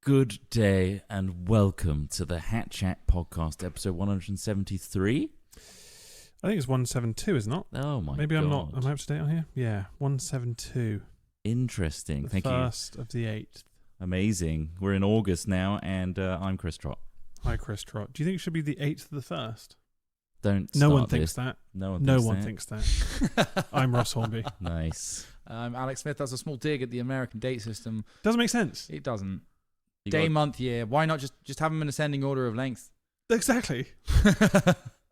Good day and welcome to the Hat Chat podcast, episode 173. I think it's 172, isn't it? Oh my Maybe God. I'm not. Am I up to date on here? Yeah, 172. Interesting. Thank the you. first of the 8th. Amazing. We're in August now, and I'm Chris Trott. Hi, Chris Trott. Do you think it should be the 8th of the 1st? Don't No start one thinks this. that. No one thinks that. I'm Ross Hornby. Nice. Alex Smith. That's a small dig at the American date system. Doesn't make sense. It doesn't. You Day, got- month, year. Why not just have them in ascending order of length? Exactly. And-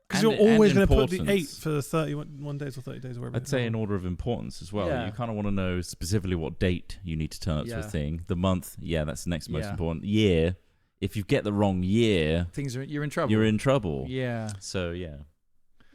Because you're and always going to put the importance. 8 for the 31 days or 30 days or whatever. I'd say in order of importance as well. Yeah. You kind of want to know specifically what date you need to turn up to a Yeah. thing. The month, yeah, that's the next most Yeah. important. Year, if you get the wrong year, You're in trouble. you're in trouble. Yeah. So, yeah.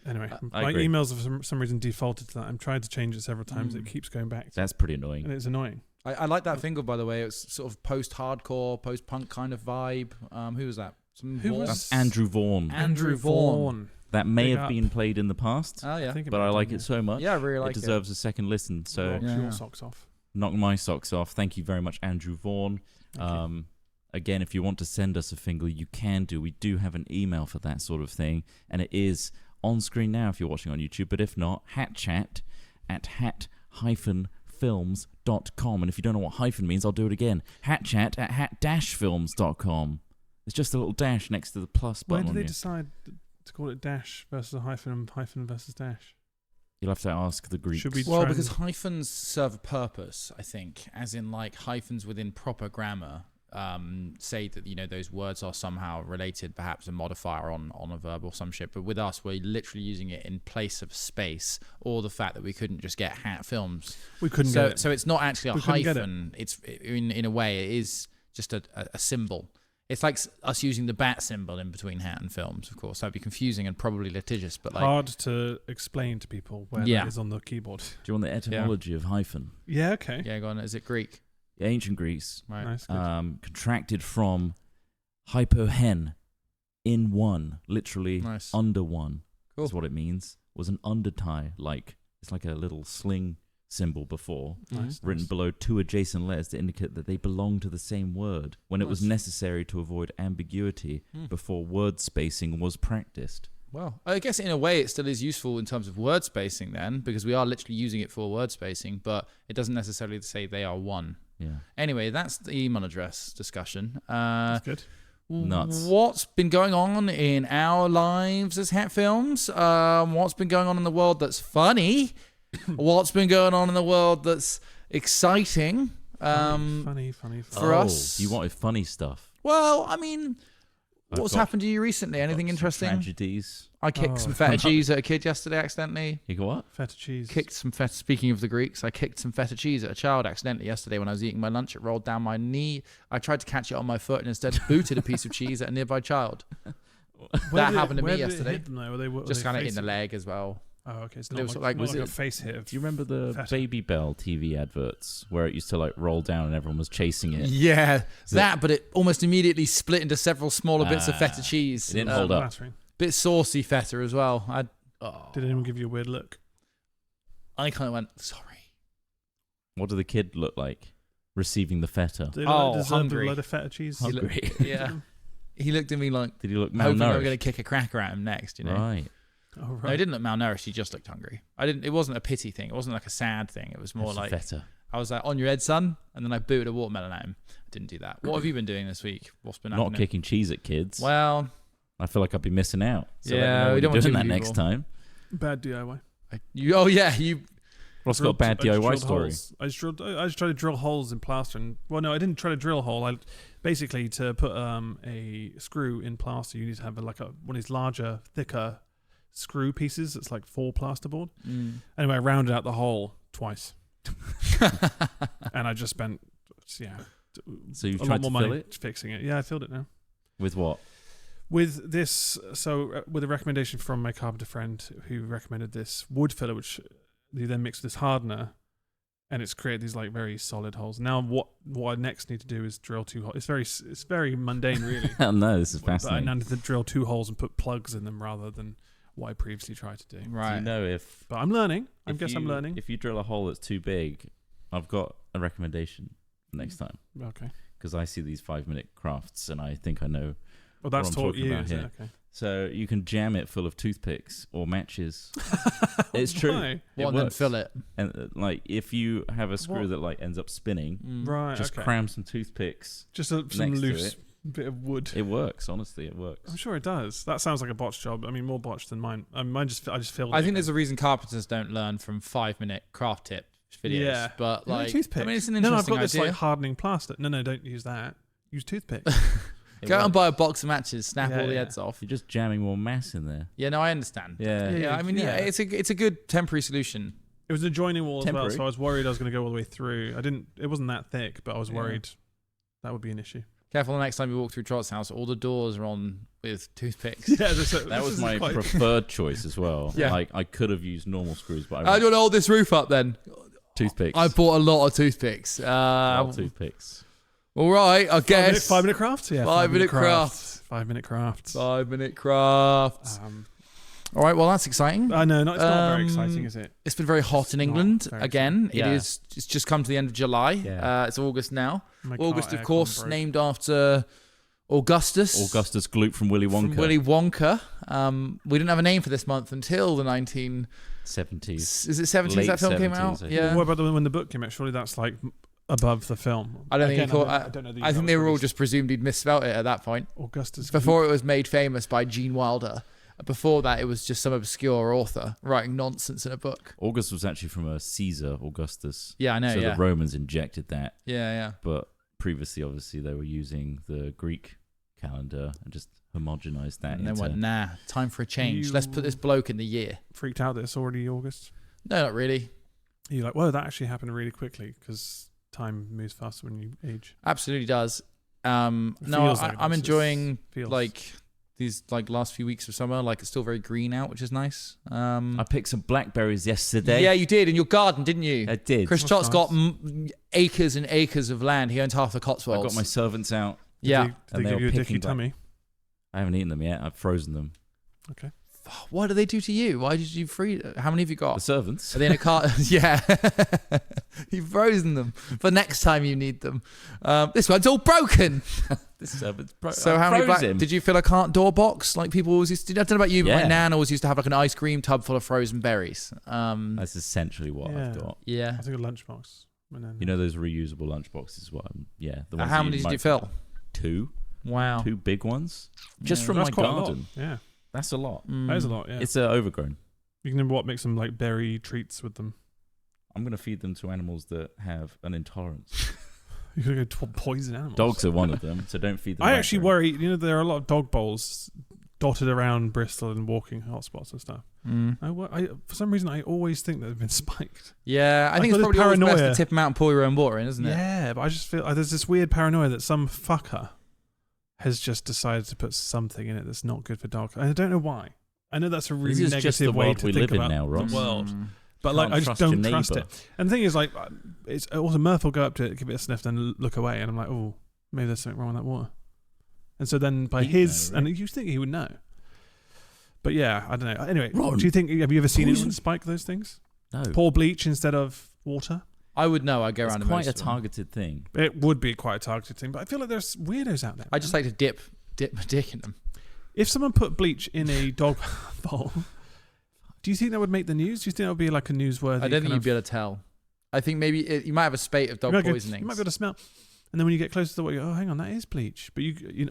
Anyway, I my agree. emails have for some reason defaulted to that. I'm trying to change it several times. It keeps going back. That's pretty annoying. And it's annoying. I like that finger, by the way. It's sort of post-hardcore, post-punk kind of vibe. Who was that? Who was- That's Andrew Vaughan. Andrew Vaughan. That may Big have up. been played in the past, Oh, yeah. Think but I about like yeah. it so much. Yeah, I really like it deserves a second listen. So Knock Yeah. your socks off. knock my socks off. Thank you very much, Andrew Vaughan. Thank you. Again, if you want to send us a finger, you can do. We do have an email for that sort of thing, and it is on screen now if you're watching on YouTube. But if not, hat-films.com. And if you don't know what hyphen means, I'll do it again. hat-films.com. It's just a little dash next to the plus Why button did on they you. decide to call it dash versus a hyphen and hyphen versus dash? You'll have to ask the Greeks. Should we- Well, try because and- hyphens serve a purpose, I think, as in like hyphens within proper grammar say that, you know, those words are somehow related, perhaps a modifier on a verb or some shit. But with us, we're literally using it in place of space, or the fact that we couldn't just get hat films. We couldn't So, get it. so it's not actually a We couldn't get it. hyphen. It's in a way, it is just a symbol. It's like us using the bat symbol in between hat and films. Of course, that'd be confusing and probably litigious. But like, Hard to explain to people where Yeah. that is on the keyboard. Do you want the etymology of hyphen? Yeah, okay. yeah, go on. Is it Greek? Ancient Greece. Right. Nice. Good. Contracted from hypohen, in one, literally Nice. under one. Cool. Is what it means. Was an undertie, it's like a little sling symbol before, Nice. written below two adjacent letters to indicate that they belong to the same word when it was Nice. necessary to avoid ambiguity before word spacing was practiced. Well, I guess in a way it still is useful in terms of word spacing then, because we are literally using it for word spacing, but it doesn't necessarily say they are one. Yeah. Anyway, that's the email address discussion. That's good. Nuts. What's been going on in our lives as hat films? What's been going on in the world that's funny? What's been going on in the world that's exciting? Funny. For us. You wanted funny stuff. Well, I mean, I've what's got- happened to you recently? Anything Got some interesting? Tragedies. I kicked Oh, some feta cheese at a kid yesterday accidentally. You go what? Feta cheese. Kicked some feta. Speaking of the Greeks, I kicked some feta cheese at a child accidentally yesterday when I was eating my lunch. It rolled down my knee. I tried to catch it on my foot and instead booted a piece of cheese at a nearby child. That happened to me yesterday. Hit them, though? Were Just they kind of in facing- the leg as well. Oh, okay. It's It not was like, like- not was like it- a face hit. Do you remember the Feta. Baby Bell TV adverts where it used to roll down and everyone was chasing it? Yeah, that, but it almost immediately split into several smaller bits of feta Ah, cheese. it didn't hold up. Flattering. Bit saucy feta as well. Did anyone give you a weird look? I kind of went, sorry. What did the kid look like receiving the feta? Did Oh, deserve hungry. a load of feta cheese? He looked- Hungry. Yeah. He looked at me like, Did he look hoping I was malnourished? going to kick a cracker at him next, you know? Right. Oh, No, right. he didn't look malnourished. He just looked hungry. It wasn't a pity thing. It wasn't like a sad thing. It was more Have some like, feta. I was like, on your head, son. And then I booted a watermelon at him. I didn't do that. What have you been doing this week? What's been Not happening? kicking cheese at kids. Well, I feel like I'd be missing out. So let me Yeah, know we when don't you're want doing too that many next people. time. Bad DIY. you. Ross got a bad I just DIY drilled story. holes. I just tried to drill holes in plaster. Well, no, I didn't try to drill a hole. Basically, to put a screw in plaster, you need to have one of these larger, thicker screw pieces. It's like 4 plasterboard. Anyway, I rounded out the hole twice. And I just spent, So you've a tried lot to more money fill it? fixing it. Yeah, I filled it now. With what? With this, with a recommendation from my carpenter friend who recommended this wood filler, which you then mix with this hardener, and it's created these very solid holes. Now, what I next need to do is drill 2 holes. It's very mundane, really. Oh, no, this is But I fascinating. now need to drill 2 holes and put plugs in them rather than what I previously tried to do. Right. Do you know if... But I'm learning. I if guess I'm you- learning. If you drill a hole that's too big, I've got a recommendation next time. Okay. because I see these 5-minute crafts and I think I know. Well, that's what I'm taught talking you. about Is it? here. Okay. So you can jam it full of toothpicks or matches. It's true. Why? It What, and then works. fill it? And like if you have a screw What? that like ends up spinning, Right. just okay. cram some toothpicks. Just some next to loose it. bit of wood. It works. Honestly, it works. I'm sure it does. That sounds like a botched job. I mean, more botched than mine. I just feel. I think there's a reason carpenters don't learn from 5-minute craft tip videos. Yeah. But like, toothpicks. I mean, it's an No, I've interesting got this idea. like hardening plaster. No, don't use that. Use toothpicks. It Go out and works. buy a box of matches, snap Yeah, all the yeah. heads off. You're just jamming more mass in there. Yeah, no, I understand. Yeah. Yeah. I mean, it's a good temporary solution. It was a joining wall as well, Temporary. so I was worried I was going to go all the way through. It wasn't that thick, but I was Yeah. worried that would be an issue. Careful the next time you walk through Trott's house, all the doors are on with toothpicks. Yeah, That was my preferred choice as well. Yeah. Like I could have used normal screws, but I How do you want to hold this roof up then? toothpicks. I bought a lot of toothpicks. Toothpicks. All right, I guess. 5 minute crafts. Yeah, 5 minute crafts. 5 minute crafts. 5-minute crafts. All right, well, that's exciting. I know, it's not very exciting, is it? It's been very hot in not England very again. Yeah. It's just come to the end of July. Yeah. It's August now. My August, car of aircon course, broke. named after Augustus. Augustus Gloop from Willy Wonka. From Willy Wonka. We didn't have a name for this month until the 70s. Is it 70s Late that film came 70s, out? I think. Yeah. What about when the book came out? Surely that's like above the film. I don't think Again, he called. I don't know. I think they were all just presumed he'd misspelt it at that point. Augustus. Before it was made famous by Gene Wilder. Before that, it was just some obscure author writing nonsense in a book. August was actually from a Caesar Augustus. Yeah, I know. So yeah. the Romans injected that, Yeah. but previously, obviously, they were using the Greek calendar and just homogenized that. And then into... went, nah, time for a change. Let's put this bloke in the year. freaked out that it's already August. No, not really. You're like, whoa, that actually happened really quickly because time moves faster when you age. Absolutely does. No, feels like I'm this. enjoying Feels. like these like last few weeks of summer. Like it's still very green out, which is nice. I picked some blackberries yesterday. Yeah, you did in your garden, didn't you? I did. Chris That's Trott's got nice. acres and acres of land. He owns half the I Cotswolds. got my servants out. yeah. Did And they they give were you a picking dicky back- tummy? I haven't eaten them yet. I've frozen them. Okay. What do they do to you? Why did you freeze? How many have you The got? servants. Are they in a car? Yeah. You've frozen them for next time you need them. This one's all broken. The servants. So how many did you fill a cart door box like people always used to do? I don't know about you, but my Yeah. nan always used to have like an ice cream tub full of frozen berries. That's essentially what Yeah. I've got. Yeah. I think a lunchbox. And then, You know those reusable lunchboxes? What? The ones How that many did you might- fill? 2. Wow. 2 big ones. Just Yeah. from that's my quite a lot. garden. Yeah, That's a lot. Mm. that is a lot. Yeah, It's overgrown. you can make some like berry treats with them. I'm going to feed them to animals that have an intolerance. You could go to poison animals. Dogs are one of them, so don't feed them. I actually blackberry. worry. There are a lot of dog bowls dotted around Bristol and walking hotspots and stuff. Mm. For some reason, I always think that they've been spiked. Yeah, I think got it's this probably always best paranoia. to tip them out and pour your own water in, isn't it? Yeah, but I just feel there's this weird paranoia that some fucker has just decided to put something in it that's not good for dogs. I don't know why. I know that's a really This is negative just the way world to we think live in about now, Ross. the world. Mm. But like, Can't I just trust your don't trust neighbour. it. And the thing is, like, it's also Murph will go up to it, give it a sniff, then look away, and I'm like, oh, maybe there's something wrong with that water. And so then by He'd his, know, right? and you think he would know. But yeah, I don't know. Anyway, Ron, do you think, have you ever seen poison. anyone spike those things? No. Pour bleach instead of water? I would know. I go It's around and quite a most of them. targeted thing. It would be quite a targeted thing, but I feel like there's weirdos out there. I just like to dip my dick in them. If someone put bleach in a dog bowl, do you think that would make the news? Do you think that would be like a newsworthy? I don't think you'd be able to tell. I think maybe you might have a spate of dog poisonings. You might be able to smell. And then when you get closer to the water, you go, oh, hang on, that is bleach. But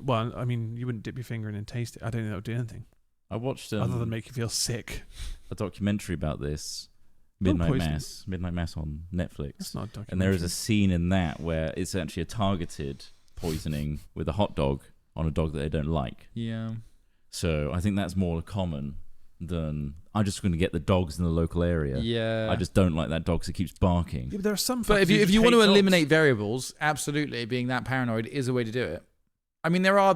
well, I mean, you wouldn't dip your finger in and taste it. I don't think that would do anything I watched other than make you feel sick. a documentary about this, Dog Midnight poisoning. Mass on Netflix. That's not a documentary. And there is a scene in that where it's actually a targeted poisoning with a hot dog on a dog that they don't like. Yeah. So I think that's more common than I'm just going to get the dogs in the local area. Yeah. I just don't like that dog, so it keeps barking. Yeah, but there are some. But fuckers if who you just want to hate dogs. eliminate variables, absolutely, being that paranoid is a way to do it. I mean, there are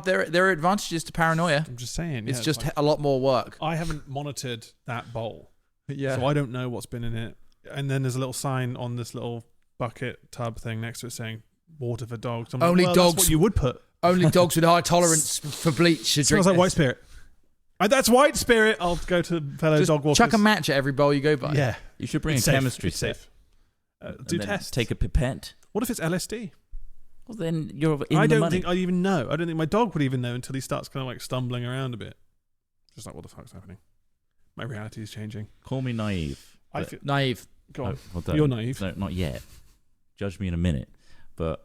advantages to paranoia. I'm just saying. It's yeah, just like, a lot more work. I haven't monitored that bowl, Yeah. so I don't know what's been in it. And then there's a little sign on this little bucket tub thing next to it saying "water for dogs." I'm like, Only well, dogs- That's what you would put. Only dogs with high tolerance for bleach should It drink smells like this. white spirit. That's white spirit. I'll go to fellow Just dog walkers. chuck a match at every bowl you go by. Yeah, You should bring it's a safe. chemistry It's set safe. and Do then tests. Take a pipette. What if it's LSD? Well, then you're in I the don't money. think I even know. I don't think my dog would even know until he starts kind of like stumbling around a bit. Just like, what the fuck's happening? My reality is changing. Call me naive. I but- feel Naive. Go on. well, don't. You're naive. No, not yet. Judge me in a minute. But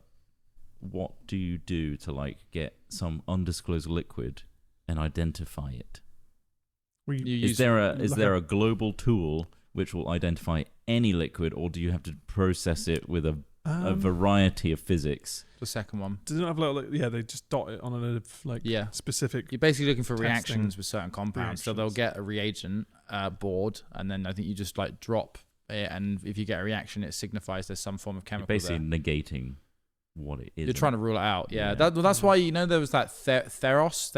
what do you do to like get some undisclosed liquid and identify it? We, You Is use there a global tool which will identify any liquid, or do you have to process it with a variety of physics? the second one. Does it have like they just dot it on a like Yeah. specific. You're basically looking for Testing reactions with certain compounds. So they'll reactions. get a reagent board, and then I think you just like drop it, and if you get a reaction, it signifies there's some form of You're chemical basically there. negating what it is. You're trying to rule it out. Yeah, Yeah. that's why there was that Theros,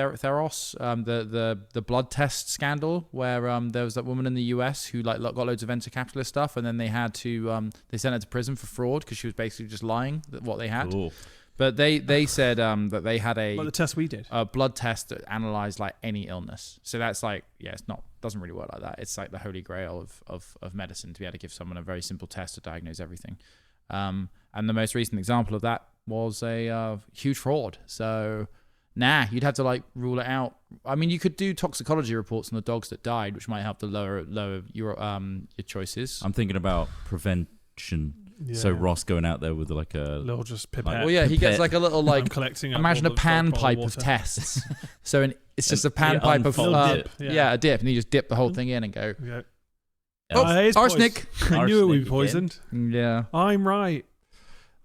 the blood test scandal where there was that woman in the US who like got loads of venture capitalist stuff, and then they had to they sent her to prison for fraud because she was basically just lying that what they had. Cool. But they said that they had Like the test we did. a blood test that analyzed like any illness. So that's like, doesn't really work like that. It's like the holy grail of medicine to be able to give someone a very simple test to diagnose everything. And the most recent example of that was a huge fraud. So you'd have to like rule it out. I mean, you could do toxicology reports on the dogs that died, which might help to lower your choices. I'm thinking about prevention. Yeah. So Ross going out there with like a little just pipette. Well, yeah, he gets like a little I'm like collecting. up imagine all a the pan bottled pipe water. of tests. So it's just a And pan you pipe of unfold it. a dip, and you just dip the whole thing in and go. Yeah. Oh, it's arsenic. I knew it would be Arsenic poisoned. Yeah. I'm right.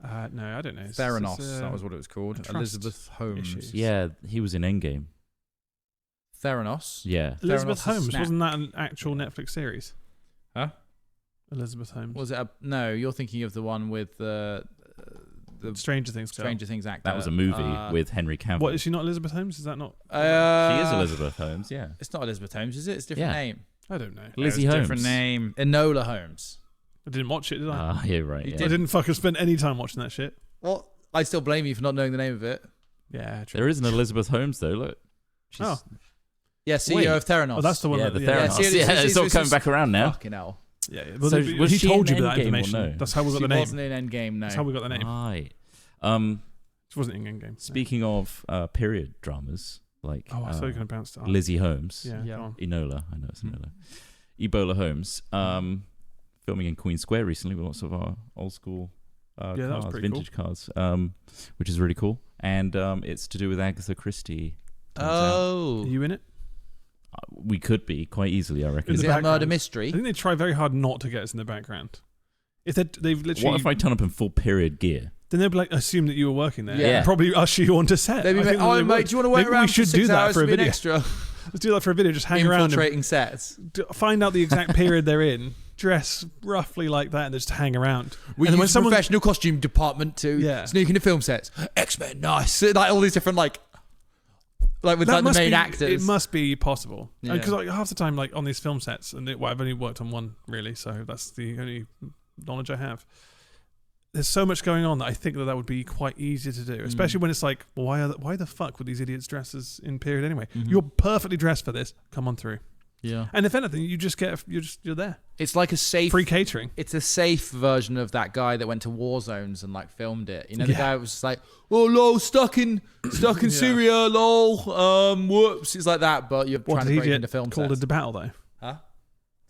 No, I don't know. Theranos, that was what it was called. trust Elizabeth Holmes. issues. Yeah, he was in Endgame. Theranos. Yeah. Elizabeth Theranos' Holmes. snap. Wasn't that an actual Netflix series? Huh? Elizabeth Holmes. Was it no, you're thinking of the one with the Stranger Things. girl. Stranger Things actor. That was a movie with Henry Cavill. What, is she not Elizabeth Holmes? Is that not? She is Elizabeth Holmes, yeah. It's not Elizabeth Holmes, is it? It's a different Yeah. name. I don't know. Lizzie It's a Holmes. different name. Enola Holmes. I didn't watch it, did I? Yeah, right. You Yeah. I didn't fucking spend any time watching that shit. Well, I still blame you for not knowing the name of it. Yeah, true. There is an Elizabeth Holmes though. Look. She's, Oh. Yeah, CEO Wait. of Theranos. Oh, that's the one. yeah, that, the yeah, Theranos. see, Yeah, this it's all is- coming back around now. Fucking hell. Yeah. So was he she told in you that Endgame or information. no? That's how we got She the name. wasn't in Endgame, no. That's how we got the name. Right. She wasn't in Endgame. Speaking of period dramas, like Oh, I thought you were going to bounce to Lizzie Holmes, Yeah. Yeah. Go on. Enola, I know it's Hmm. Enola, Ebola Holmes, filming in Queen Square recently with lots of our old school Yeah, that was cars, pretty vintage cars, which is really cool. And it's to do with Agatha Christie. turns out. Oh. Are you in it? We could be quite easily, I reckon. In Is the it a background. murder I mystery? think they try very hard not to get us in the background. If they've literally, What if I turn up in full period gear? then they'd be like assume that you were working there. Yeah. And probably usher you onto set. They'd be I like, think that oh, they mate, would. do you want to wait Maybe we around should for do 6 that hours for a to be an video. extra? Let's do that for a video. Just hang around and Infiltrating sets. find out the exact period they're in. Dress roughly like that and just hang around. We And then when use someone- professional costume department to Yeah. sneak into film sets. X-Men, nice. Like all these different like with That like the must main be, actors. It must be possible Yeah. because like half the time, like on these film sets, and I've only worked on one really, so that's the only knowledge I have. There's so much going on that I think that would be quite easy to do, especially when it's like, well, why the fuck would these idiots dress as in period anyway? Mhm. You're perfectly dressed for this. Come on through. Yeah. And if anything, you just get you're there. It's like a safe Free catering. It's a safe version of that guy that went to war zones and like filmed it. You know, the Yeah. guy was just like, "Oh, lol, stuck in Yeah. Syria, lol, whoops." It's like that, but you're What trying did to he break get into film called sets. a battle though? Huh?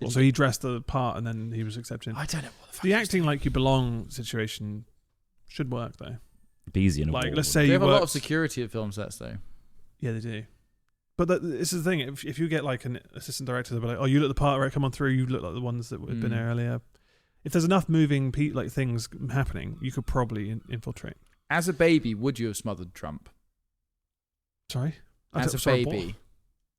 Well, so he dressed the part and then he was accepted. I don't know what the fuck. The acting like you belong situation should work though. It'd be easy in a Like war. let's say They you have a lot of worked- security at film sets, though. Yeah, they do. But this is the thing. If you get like an assistant director, they'll be like, "Oh, you look the part, right? Come on through. You look like the ones that had been there earlier." If there's enough moving like things happening, you could probably infiltrate. As a baby, would you have smothered Trump? Sorry, As a Sorry, baby, what?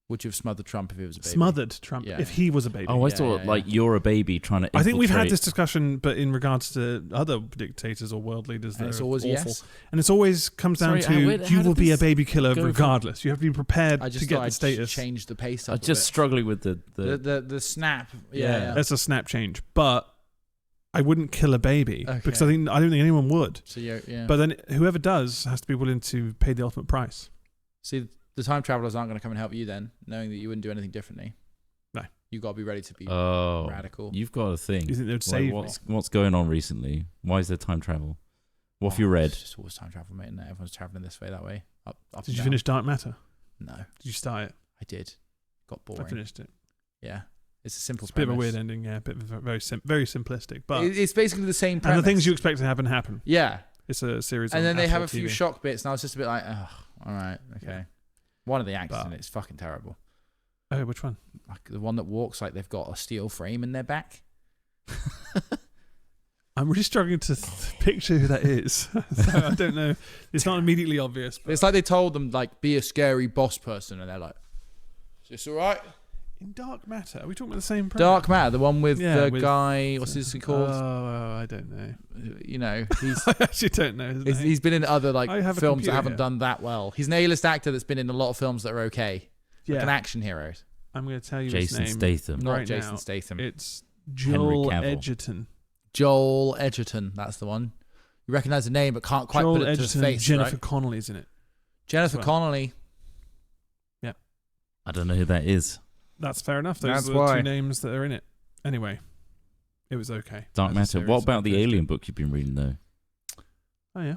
would you have smothered Trump if he was a baby? Smothered Trump Yeah. if he was a baby. Oh, I Yeah, thought yeah, like yeah. you're a baby trying to. I think we've had infiltrate- this discussion, but in regards to other dictators or world leaders, And that it's are always awful. yes. And it's always comes down Sorry, to how you did will be a this baby killer go from- regardless. You have to be prepared I to just get thought the I'd status. change the pace up. I'm just struggling with the the snap. Yeah. That's a snap change, but I wouldn't kill a baby because I Okay. don't think anyone would. So yeah. But then whoever does has to be willing to pay the ultimate price. See, the time travelers aren't going to come and help you then, knowing that you wouldn't do anything differently. No. You got to be ready to be Oh, radical. you've got a thing. You think they would Like, save me? what's going on recently? Why is there time travel? What have you read? It's just always time travel, mate. Isn't it? Everyone's traveling this way, that way. Up Did and you down. finish Dark Matter? No, Did you start it? I did. Got boring. I finished it. Yeah, it's a simple. It's a bit of a premise. weird ending, yeah. A bit of a very simplistic, but It's basically the same premise. and the things you expect to happen. Yeah, It's a series. and on then they have Apple a few TV. shock bits, and I was just a bit like, oh, all right, okay. Yeah. One of the actors But- in it's fucking terrible. Oh, which one? Like the one that walks like they've got a steel frame in their back. I'm really struggling to picture who that is. So I don't know. It's not immediately obvious. But It's like they told them like be a scary boss person, and they're like, "Is this all right?" in Dark Matter, are we talking about the same? Premise? Dark Matter, the one with Yeah, the with- guy. What's his called? Oh, I don't know. You know, he's I actually don't know his name. he's been in other like I have a films that computer haven't here. done that well. He's an A-list actor that's been in a lot of films that are okay, Yeah, like an action hero. I'm going to tell you Jason his name. Statham. Not Right Jason now, Statham. It's Henry Joel Cavill. Edgerton. Joel Edgerton. That's the one. You recognise the name, but can't quite Joel put it Edgerton. to his face. Jennifer Right? Connelly's in it. Jennifer well. Connelly. I don't know who that is. That's fair enough. Those That's are the why. two names that are in it. Anyway, it was okay. Dark As a Matter. series, What about I the finished Alien it. book you've been reading though? Oh yeah.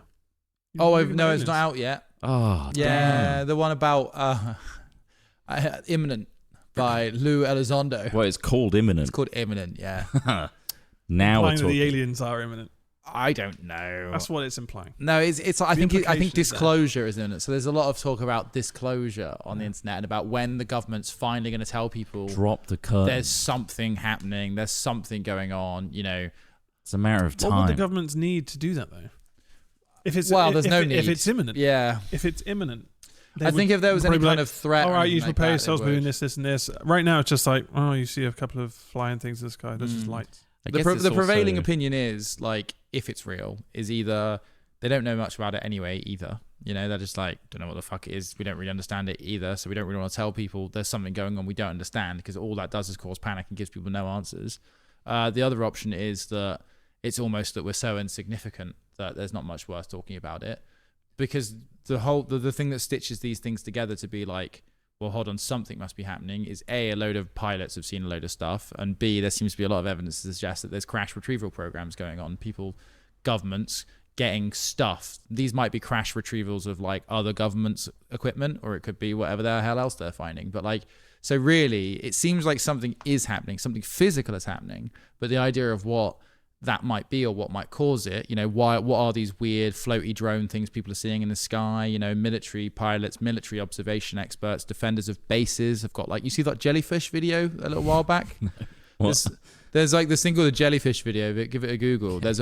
Oh, You've been no, reading it's not this. out yet. Oh, Yeah, the one about Imminent by Lou Elizondo. Well, it's called Imminent. It's called Imminent. Yeah. Now we're Implying that talking. the aliens are imminent. I don't know. That's what it's implying. No, it's. I The think implication is there. disclosure is in it. So there's a lot of talk about disclosure on the internet and about when the government's finally going to tell people Drop the curtain. there's something happening, there's something going on. You know, It's a matter of What would the time. governments need to do that though? If it's Well, if, there's if no it- If need. it's imminent. yeah. If it's imminent. they I would think if there was any probably be kind like, of threat, all or right, you anything should prepare like yourselves that, for they doing would. this and this. Right now, it's just like, oh, you see a couple of flying things in the sky. There's just lights. I The, guess it's the prevailing also- opinion is like, if it's real, is either they don't know much about it anyway. Either they're just like, don't know what the fuck it is. We don't really understand it either, so we don't really want to tell people there's something going on we don't understand, because all that does is cause panic and gives people no answers. The other option is that it's almost that we're so insignificant that there's not much worth talking about it, because the thing that stitches these things together to be like, well, hold on, something must be happening, is A, a load of pilots have seen a load of stuff, and B, there seems to be a lot of evidence to suggest that there's crash retrieval programs going on. Governments getting stuff. These might be crash retrievals of like other governments' equipment, or it could be whatever the hell else they're finding. But like, so really, it seems like something is happening, something physical is happening, but the idea of what that might be or what might cause it, what are these weird floaty drone things people are seeing in the sky, military pilots, military observation experts, defenders of bases have got, like, you see that jellyfish video a little while back? What? There's like this thing called a jellyfish video, but give it a Google. There's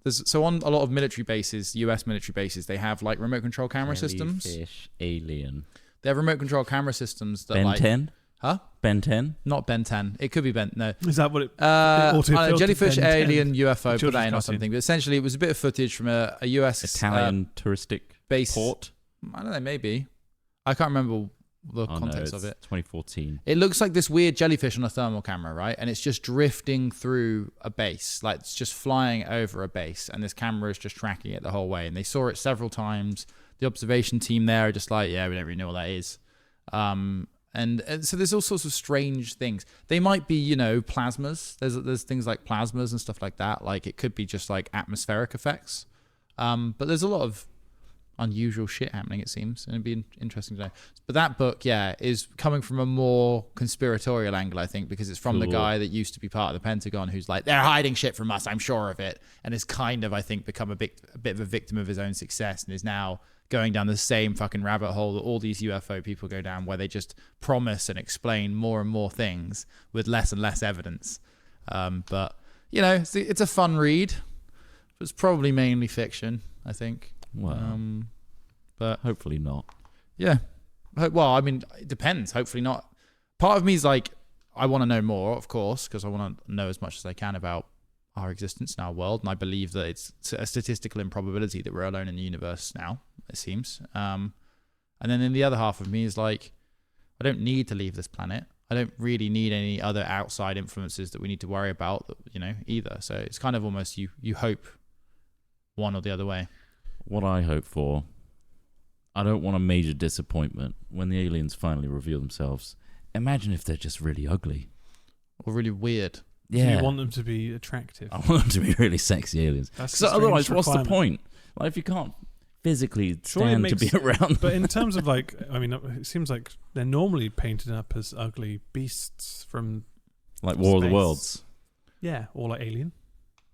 so on a lot of military bases, US military bases, they have like remote control camera systems. Jellyfish alien. They have remote control camera systems that Ben like 10? Huh? Ben 10? Not Ben 10. It could be Ben. No. Is that what it? I don't know, auto-filtered jellyfish, Ben 10. alien, UFO, put Children's that in or cartoon. something. But essentially, it was a bit of footage from a US Italian touristic base. port? I don't know, maybe. I can't remember the Oh, context no, of it's it. 2014. It looks like this weird jellyfish on a thermal camera, right? And it's just drifting through a base, like it's just flying over a base, and this camera is just tracking it the whole way. And they saw it several times. The observation team there are just like, yeah, we don't really know what that is. And so there's all sorts of strange things. They might be, plasmas. There's things like plasmas and stuff like that. Like it could be just like atmospheric effects. But there's a lot of unusual shit happening, it seems, and it'd be interesting to know. But that book, yeah, is coming from a more conspiratorial angle, I think, because it's from the Cool. guy that used to be part of the Pentagon, who's like, they're hiding shit from us, I'm sure of it, and has kind of, I think, become a bit of a victim of his own success, and is now going down the same fucking rabbit hole that all these UFO people go down, where they just promise and explain more and more things with less and less evidence. But it's a fun read. It's probably mainly fiction, I think. Well, But hopefully not. yeah, well, I mean, it depends. Hopefully not. Part of me is like, I want to know more, of course, because I want to know as much as I can about our existence in our world, and I believe that it's a statistical improbability that we're alone in the universe now, it seems. And then in the other half of me is like, I don't need to leave this planet. I don't really need any other outside influences that we need to worry about, either. So it's kind of almost you hope one or the other way. What I hope for, I don't want a major disappointment when the aliens finally reveal themselves. Imagine if they're just really ugly. Or really weird. Yeah. You want them to be attractive. I want them to be really sexy aliens. That's So a strange otherwise, what's the requirement. point? Like, if you can't physically Surely it stand to be makes- around But them. in terms of like, I mean, it seems like they're normally painted up as ugly beasts from Like War of the space. Worlds. or like Alien,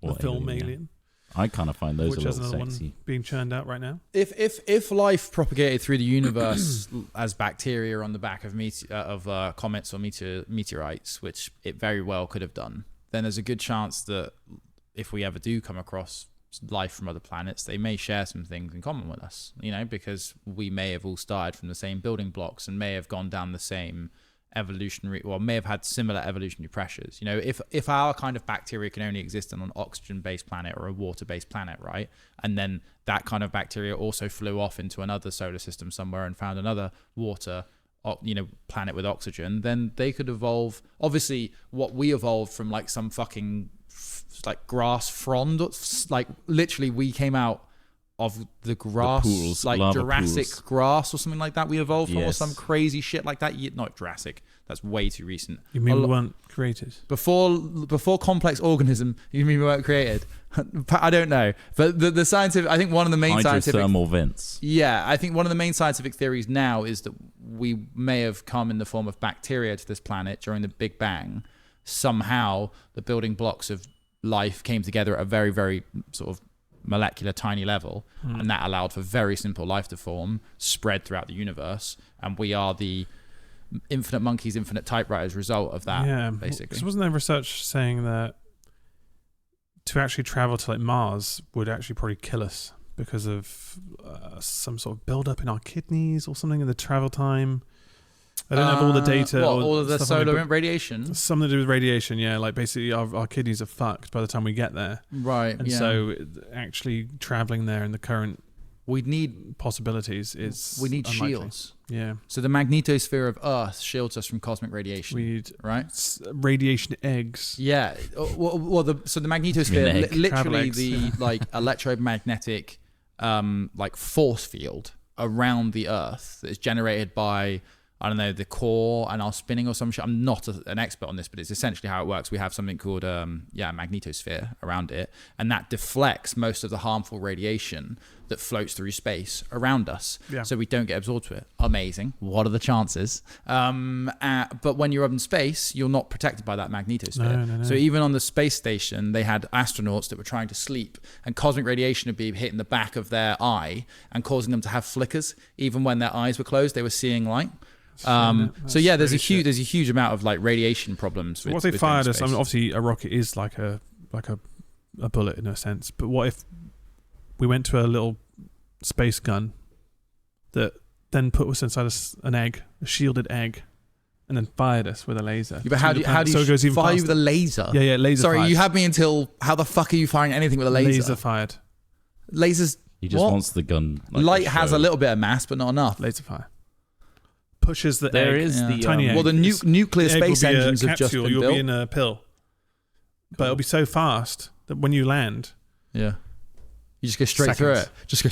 Or the film yeah. Alien, I kind of find those which a has little another sexy. one being churned out right now. If life propagated through the universe as bacteria on the back of comets or meteorites, which it very well could have done, then there's a good chance that if we ever do come across life from other planets, they may share some things in common with us, because we may have all started from the same building blocks and may have gone down the same may have had similar evolutionary pressures. If our kind of bacteria can only exist on an oxygen-based planet or a water-based planet, right? And then that kind of bacteria also flew off into another solar system somewhere and found another water, planet with oxygen, then they could evolve. Obviously, what we evolved from like some fucking like grass frond, like literally we came out of the grass, pools, like lava Jurassic pools. grass or something like that. We evolved from, or Yes. some crazy shit like that. Not Jurassic. That's way too recent. You mean we weren't created? Before complex organism, you mean we weren't created? I don't know, but the scientific. I think one of the main scientific. Hydrothermal vents. Yeah, I think one of the main scientific theories now is that we may have come in the form of bacteria to this planet during the Big Bang. Somehow, the building blocks of life came together at a very, very sort of molecular, tiny level, and that allowed for very simple life to form, spread throughout the universe, and we are the infinite monkeys, infinite typewriters result of that. Yeah, basically. because wasn't there research saying that to actually travel to like Mars would actually probably kill us because of some sort of build-up in our kidneys or something in the travel time? I don't have all the data. or all of the stuff on it, solar but radiation. something to do with radiation, yeah. Like basically our kidneys are fucked by the time we get there. Right. And yeah. so actually traveling there in the current we'd need possibilities is unlikely. shields. Yeah. So the magnetosphere of Earth shields us from cosmic radiation. We need right? Radiation eggs. Yeah. So the magnetosphere, An egg. Travel literally eggs, the yeah. like electromagnetic like force field around the Earth that is generated by, I don't know, the core and our spinning or some shit. I'm not an expert on this, but it's essentially how it works. We have something called a magnetosphere around it, and that deflects most of the harmful radiation that floats through space around us, so we don't get absorbed to it. Amazing. What are the chances? But when you're up in space, you're not protected by that magnetosphere. No. So even on the space station, they had astronauts that were trying to sleep, and cosmic radiation would be hitting the back of their eye and causing them to have flickers. Even when their eyes were closed, they were seeing light. So yeah, there's a huge amount of like radiation problems. What if they fired us? I mean, obviously, a rocket is like a bullet in a sense. But what if we went to a little space gun that then put us inside an egg, a shielded egg, and then fired us with a laser? Yeah, but how do you fire with a laser? Yeah, laser. Sorry, fired. you had me until how the fuck are you firing anything with a laser? Laser fired. Lasers. He just what? wants the gun. Like Light has a little bit of mass, but not enough. Laser fire. Pushes the There egg. is Yeah. the Tiny egg. Well, the nuclear The egg will space be a engines have just capsule, been you'll built. be in a pill. But it'll be so fast that when you land, Yeah. You just go straight through it. Seconds. Just go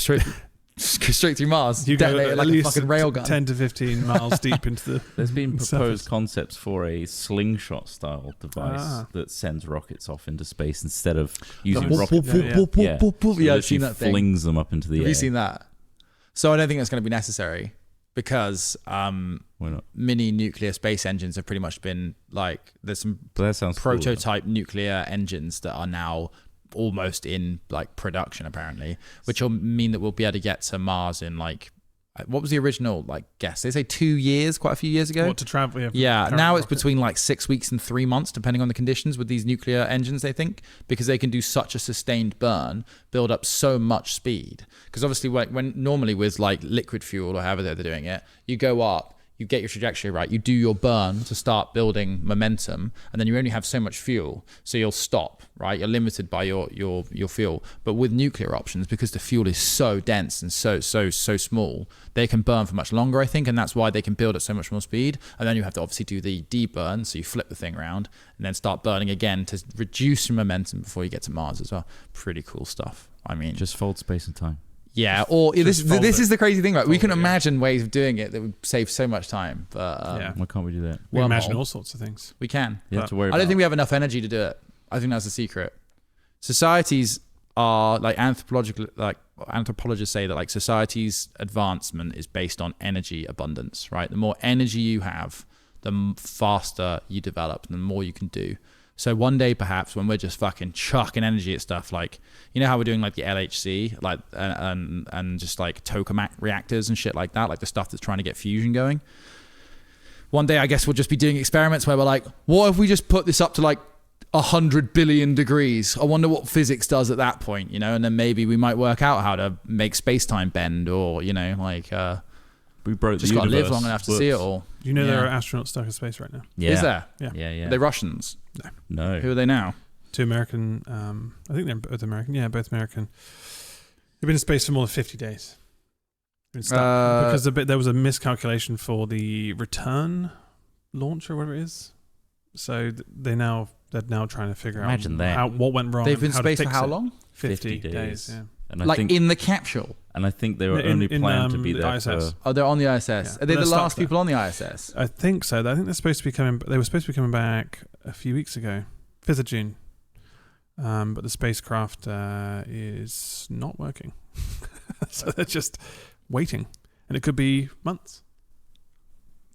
straight through Mars. you go Detonate it at like a least fucking railgun. 10 to 15 miles deep into the. There's been surface. proposed concepts for a slingshot style device Ah. that sends rockets off into space instead of using Whoop, rocket. whoop, whoop, Yeah, Yeah, So I've seen literally that thing. flings them up into the air. Have you seen that? So I don't think that's going to be necessary because Why not? mini nuclear space engines have pretty much been like, there's some But that sounds cool, though. prototype nuclear engines that are now almost in like production apparently, which will mean that we'll be able to get to Mars in like, what was the original like guess? They say 2 years, quite a few years ago. What to travel? Yeah, current now it's rocket. between like 6 weeks and 3 months, depending on the conditions with these nuclear engines, they think, because they can do such a sustained burn, build up so much speed. Because obviously when normally with like liquid fuel or however they're doing it, you go up, you get your trajectory right, you do your burn to start building momentum, and then you only have so much fuel, so you'll stop, right? You're limited by your fuel. But with nuclear options, because the fuel is so dense and so small, they can burn for much longer, I think, and that's why they can build at so much more speed. And then you have to obviously do the deburn, so you flip the thing around and then start burning again to reduce your momentum before you get to Mars as well. Pretty cool stuff. I mean, Just fold space and time. Yeah, or this fold is it. the crazy thing, right? We Fold can it, yeah. imagine ways of doing it that would save so much time, but Yeah. Why can't we do that? We imagine wormhole. all sorts of things. We can. You have to worry I about don't think we have enough energy to do it. I think that's the secret. Societies are like anthropologists say that like society's advancement is based on energy abundance, right? The more energy you have, the faster you develop, and the more you can do. So one day, perhaps, when we're just fucking chucking energy at stuff like, you know how we're doing like the LHC, like and just like tokamak reactors and shit like that, like the stuff that's trying to get fusion going. One day, I guess we'll just be doing experiments where we're like, what if we just put this up to like 100 billion degrees? I wonder what physics does at that point, you know? And then maybe we might work out how to make space-time bend, or, you know, like we broke just the got to universe. live long enough to see it all. You know there Yeah. are astronauts stuck in space right now. Yeah. Is there? Yeah. Are they Russians? No. Who are they now? 2 American. I think they're both American. Yeah, both American. They've been in space for more than 50 days. Been stuck because there was a miscalculation for the return launch or whatever it is. So they're now trying to figure Imagine that. out what went wrong. They've been in and how to space for fix how it. long? 50 50 days. Yeah. And I Like think in the capsule. they were In- only in, planned to be the there ISS. for. Oh, they're on the ISS. Yeah. Are they But the they're last stuck there. people on the ISS? I think so. I think they're supposed to be coming. They were supposed to be coming back a few weeks ago, 5th of June. But the spacecraft is not working, so they're just waiting, and it could be months.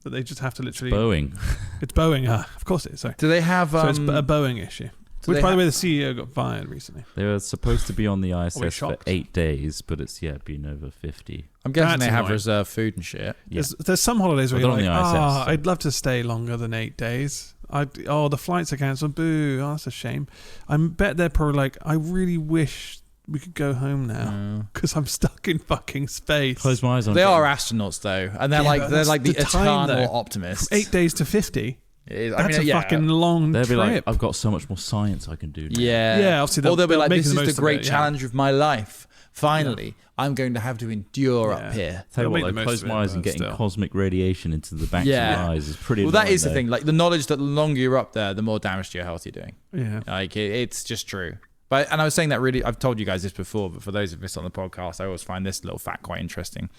That they just have to literally. Boeing. It's Boeing. Of course it is. Sorry. Do they have? So it's a Boeing issue. do Which, they by the ha- way, the CEO got fired recently. They were supposed to be on the ISS for shocked. 8 days, but it's been over 50. I'm guessing That's they have annoying. reserved food and shit. Yeah. There's some holidays where Well, you're they're like, on the ISS, so- I'd love to stay longer than 8 days. The flights are cancelled. Boo. Oh, that's a shame. I bet they're probably like, I really wish we could go home now because I'm stuck in fucking space. Close my eyes on They it. are astronauts though, and they're Yeah, like but they're that's like the the time, eternal though. optimists. 8 days to 50. It is. That's a fucking long They'll be trip. like, I've got so much more science I can do now. Yeah. Yeah, obviously Or they'll be they'll like, make this the is most the of great it, yeah. challenge of my life. Finally, I'm going to have to endure up Yeah. here. Tell you They'll make what, the though, most close of my it, eyes and but getting still. cosmic radiation into the backs Yeah. of your eyes is pretty Well, that annoying, is the though. thing. Like the knowledge that the longer you're up there, the more damage to your health you're doing. Yeah. Like it's just true. But I was saying that really, I've told you guys this before, but for those of us on the podcast, I always find this little fact quite interesting.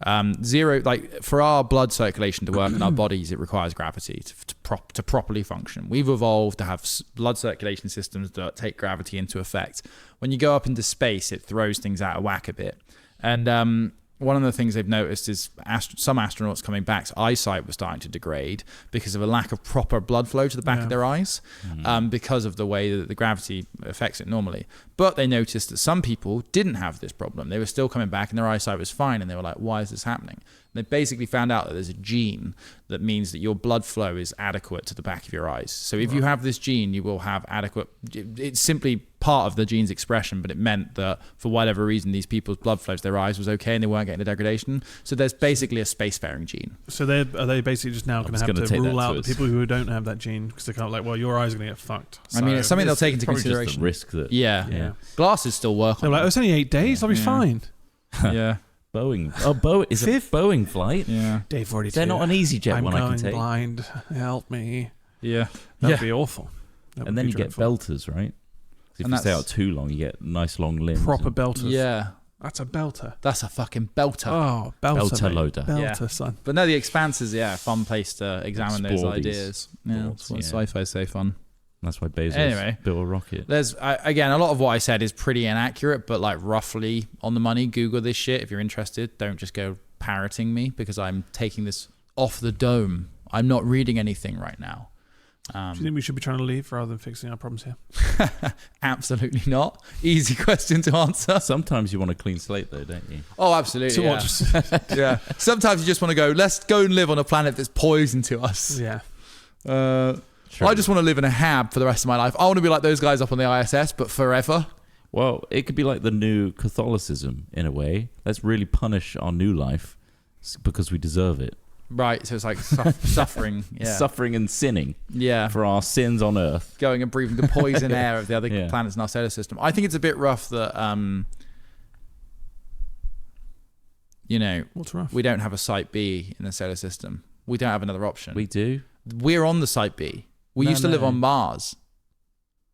For our blood circulation to work in our bodies, it requires gravity to properly function. We've evolved to have blood circulation systems that take gravity into effect. When you go up into space, it throws things out of whack a bit. And one of the things they've noticed is some astronauts coming back's eyesight was starting to degrade because of a lack of proper blood flow to the back of their eyes, because of the way that the gravity affects it normally. But they noticed that some people didn't have this problem. They were still coming back and their eyesight was fine, and they were like, why is this happening? And they basically found out that there's a gene that means that your blood flow is adequate to the back of your eyes. So if you have this gene, you will have adequate... It's simply part of the gene's expression, but it meant that for whatever reason, these people's blood flow to their eyes was okay and they weren't getting a degradation. So there's basically a spacefaring gene. So are they basically just now going to have gonna to take that rule to out the its- people who don't have that gene because they're kind of like, well, your eyes are going to get fucked. I mean, it's something they'll take into Probably just consideration. the risk that Yeah. Glasses still work They're on like, oh, it's only 8 days. I'll be Yeah. fine. Yeah. Boeing. Oh, Boeing is a Fifth? Boeing flight. Yeah. Day 42. They're not an EasyJet I'm one I going can take. blind. Help me. Yeah. That'd be awful. That And would then be you get dreadful. belters, right? If And you stay that's- out too long, you get nice long limbs. Proper and belters. Yeah. That's a belter. That's a fucking belter. Oh, belter. Belter mate. loader. Belter, Yeah. son. But no, the Expanse is a fun place to examine those Explore these ideas. Yeah, thoughts, that's what yeah. sci-fi say fun. That's why Bezos Anyway. built a rocket. There's again, a lot of what I said is pretty inaccurate, but like roughly on the money. Google this shit if you're interested. Don't just go parroting me because I'm taking this off the dome. I'm not reading anything right now. Do you think we should be trying to leave rather than fixing our problems here? Absolutely not. Easy question to answer. Sometimes you want a clean slate, though, don't you? Oh, absolutely. So Yeah. what? Just, Yeah. Sometimes you just want to go, let's go and live on a planet that's poison to us. yeah. True. I just want to live in a hab for the rest of my life. I want to be like those guys up on the ISS, but forever. Well, it could be like the new Catholicism in a way. Let's really punish our new life because we deserve it. Right. So it's like suffering. Yeah. Suffering and sinning Yeah. for our sins on Earth. Going and breathing the poison air of the other Yeah. planets in our solar system. I think it's a bit rough that, What's rough? we don't have a Site B in the solar system. We don't have another option. We do. We're on the Site B. We No, used to live no. on Mars.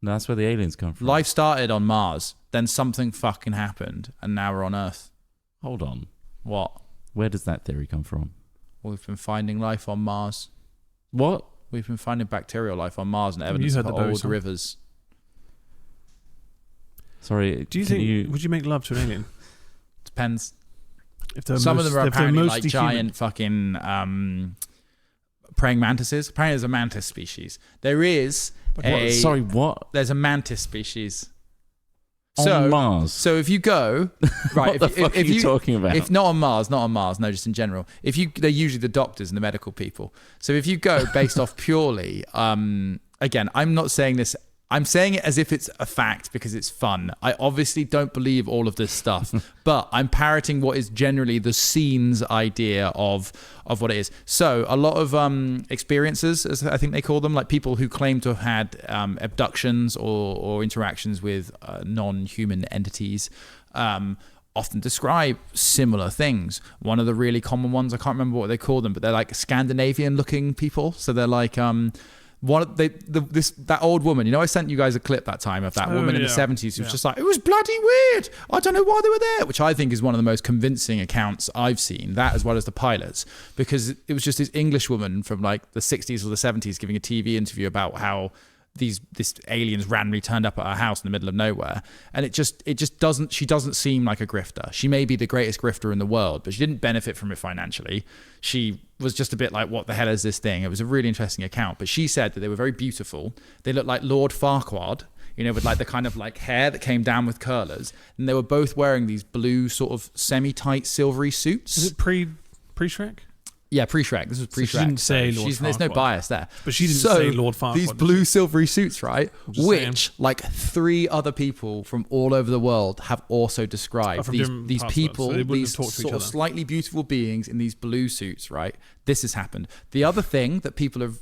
No, that's where the aliens come from. Life started on Mars. Then something fucking happened. And now we're on Earth. Hold on. What? Where does that theory come from? We've been finding life on Mars. What? We've been finding bacterial life on Mars and evidence You of heard the Bowie old song. rivers. Do Sorry. you think? Would you make love to an alien? Depends. If they're Some of them are if they're apparently like mostly giant human. fucking praying mantises. Apparently, there's a mantis species. There is a Sorry, what? There's a mantis species. On Mars? So if you go right, What the fuck are you talking about? If not on Mars, no, just in general. They're usually the doctors and the medical people. So if you go based off purely, again, I'm not saying this. I'm saying it as if it's a fact because it's fun. I obviously don't believe all of this stuff, but I'm parroting what is generally the scene's idea of what it is. So a lot of experiences, as I think they call them, like people who claim to have had abductions or interactions with non-human entities, often describe similar things. One of the really common ones, I can't remember what they call them, but they're like Scandinavian-looking people. So they're like that old woman, I sent you guys a clip that time of that woman in the 70s who was just like, it was bloody weird, I don't know why they were there, which I think is one of the most convincing accounts I've seen, that as well as the pilots, because it was just this English woman from like the 60s or the 70s giving a TV interview about how this aliens randomly turned up at her house in the middle of nowhere, and it just doesn't, she doesn't seem like a grifter. She may be the greatest grifter in the world, but she didn't benefit from it financially. She was just a bit like, what the hell is this thing? It was a really interesting account, but she said that they were very beautiful. They looked like Lord Farquaad, with like the kind of like hair that came down with curlers, and they were both wearing these blue sort of semi-tight silvery suits. Is it pre-Shrek? Yeah, pre-Shrek. This was pre-Shrek. So she didn't say Lord Farquaad. There's no bias there. But she didn't say Lord Farquaad. These blue silvery suits, right? Just Which, like 3 other people from all over the world have also described. These people, so they wouldn't these have talked to each sort of other. slightly beautiful beings in these blue suits, right? This has happened. The other thing that people have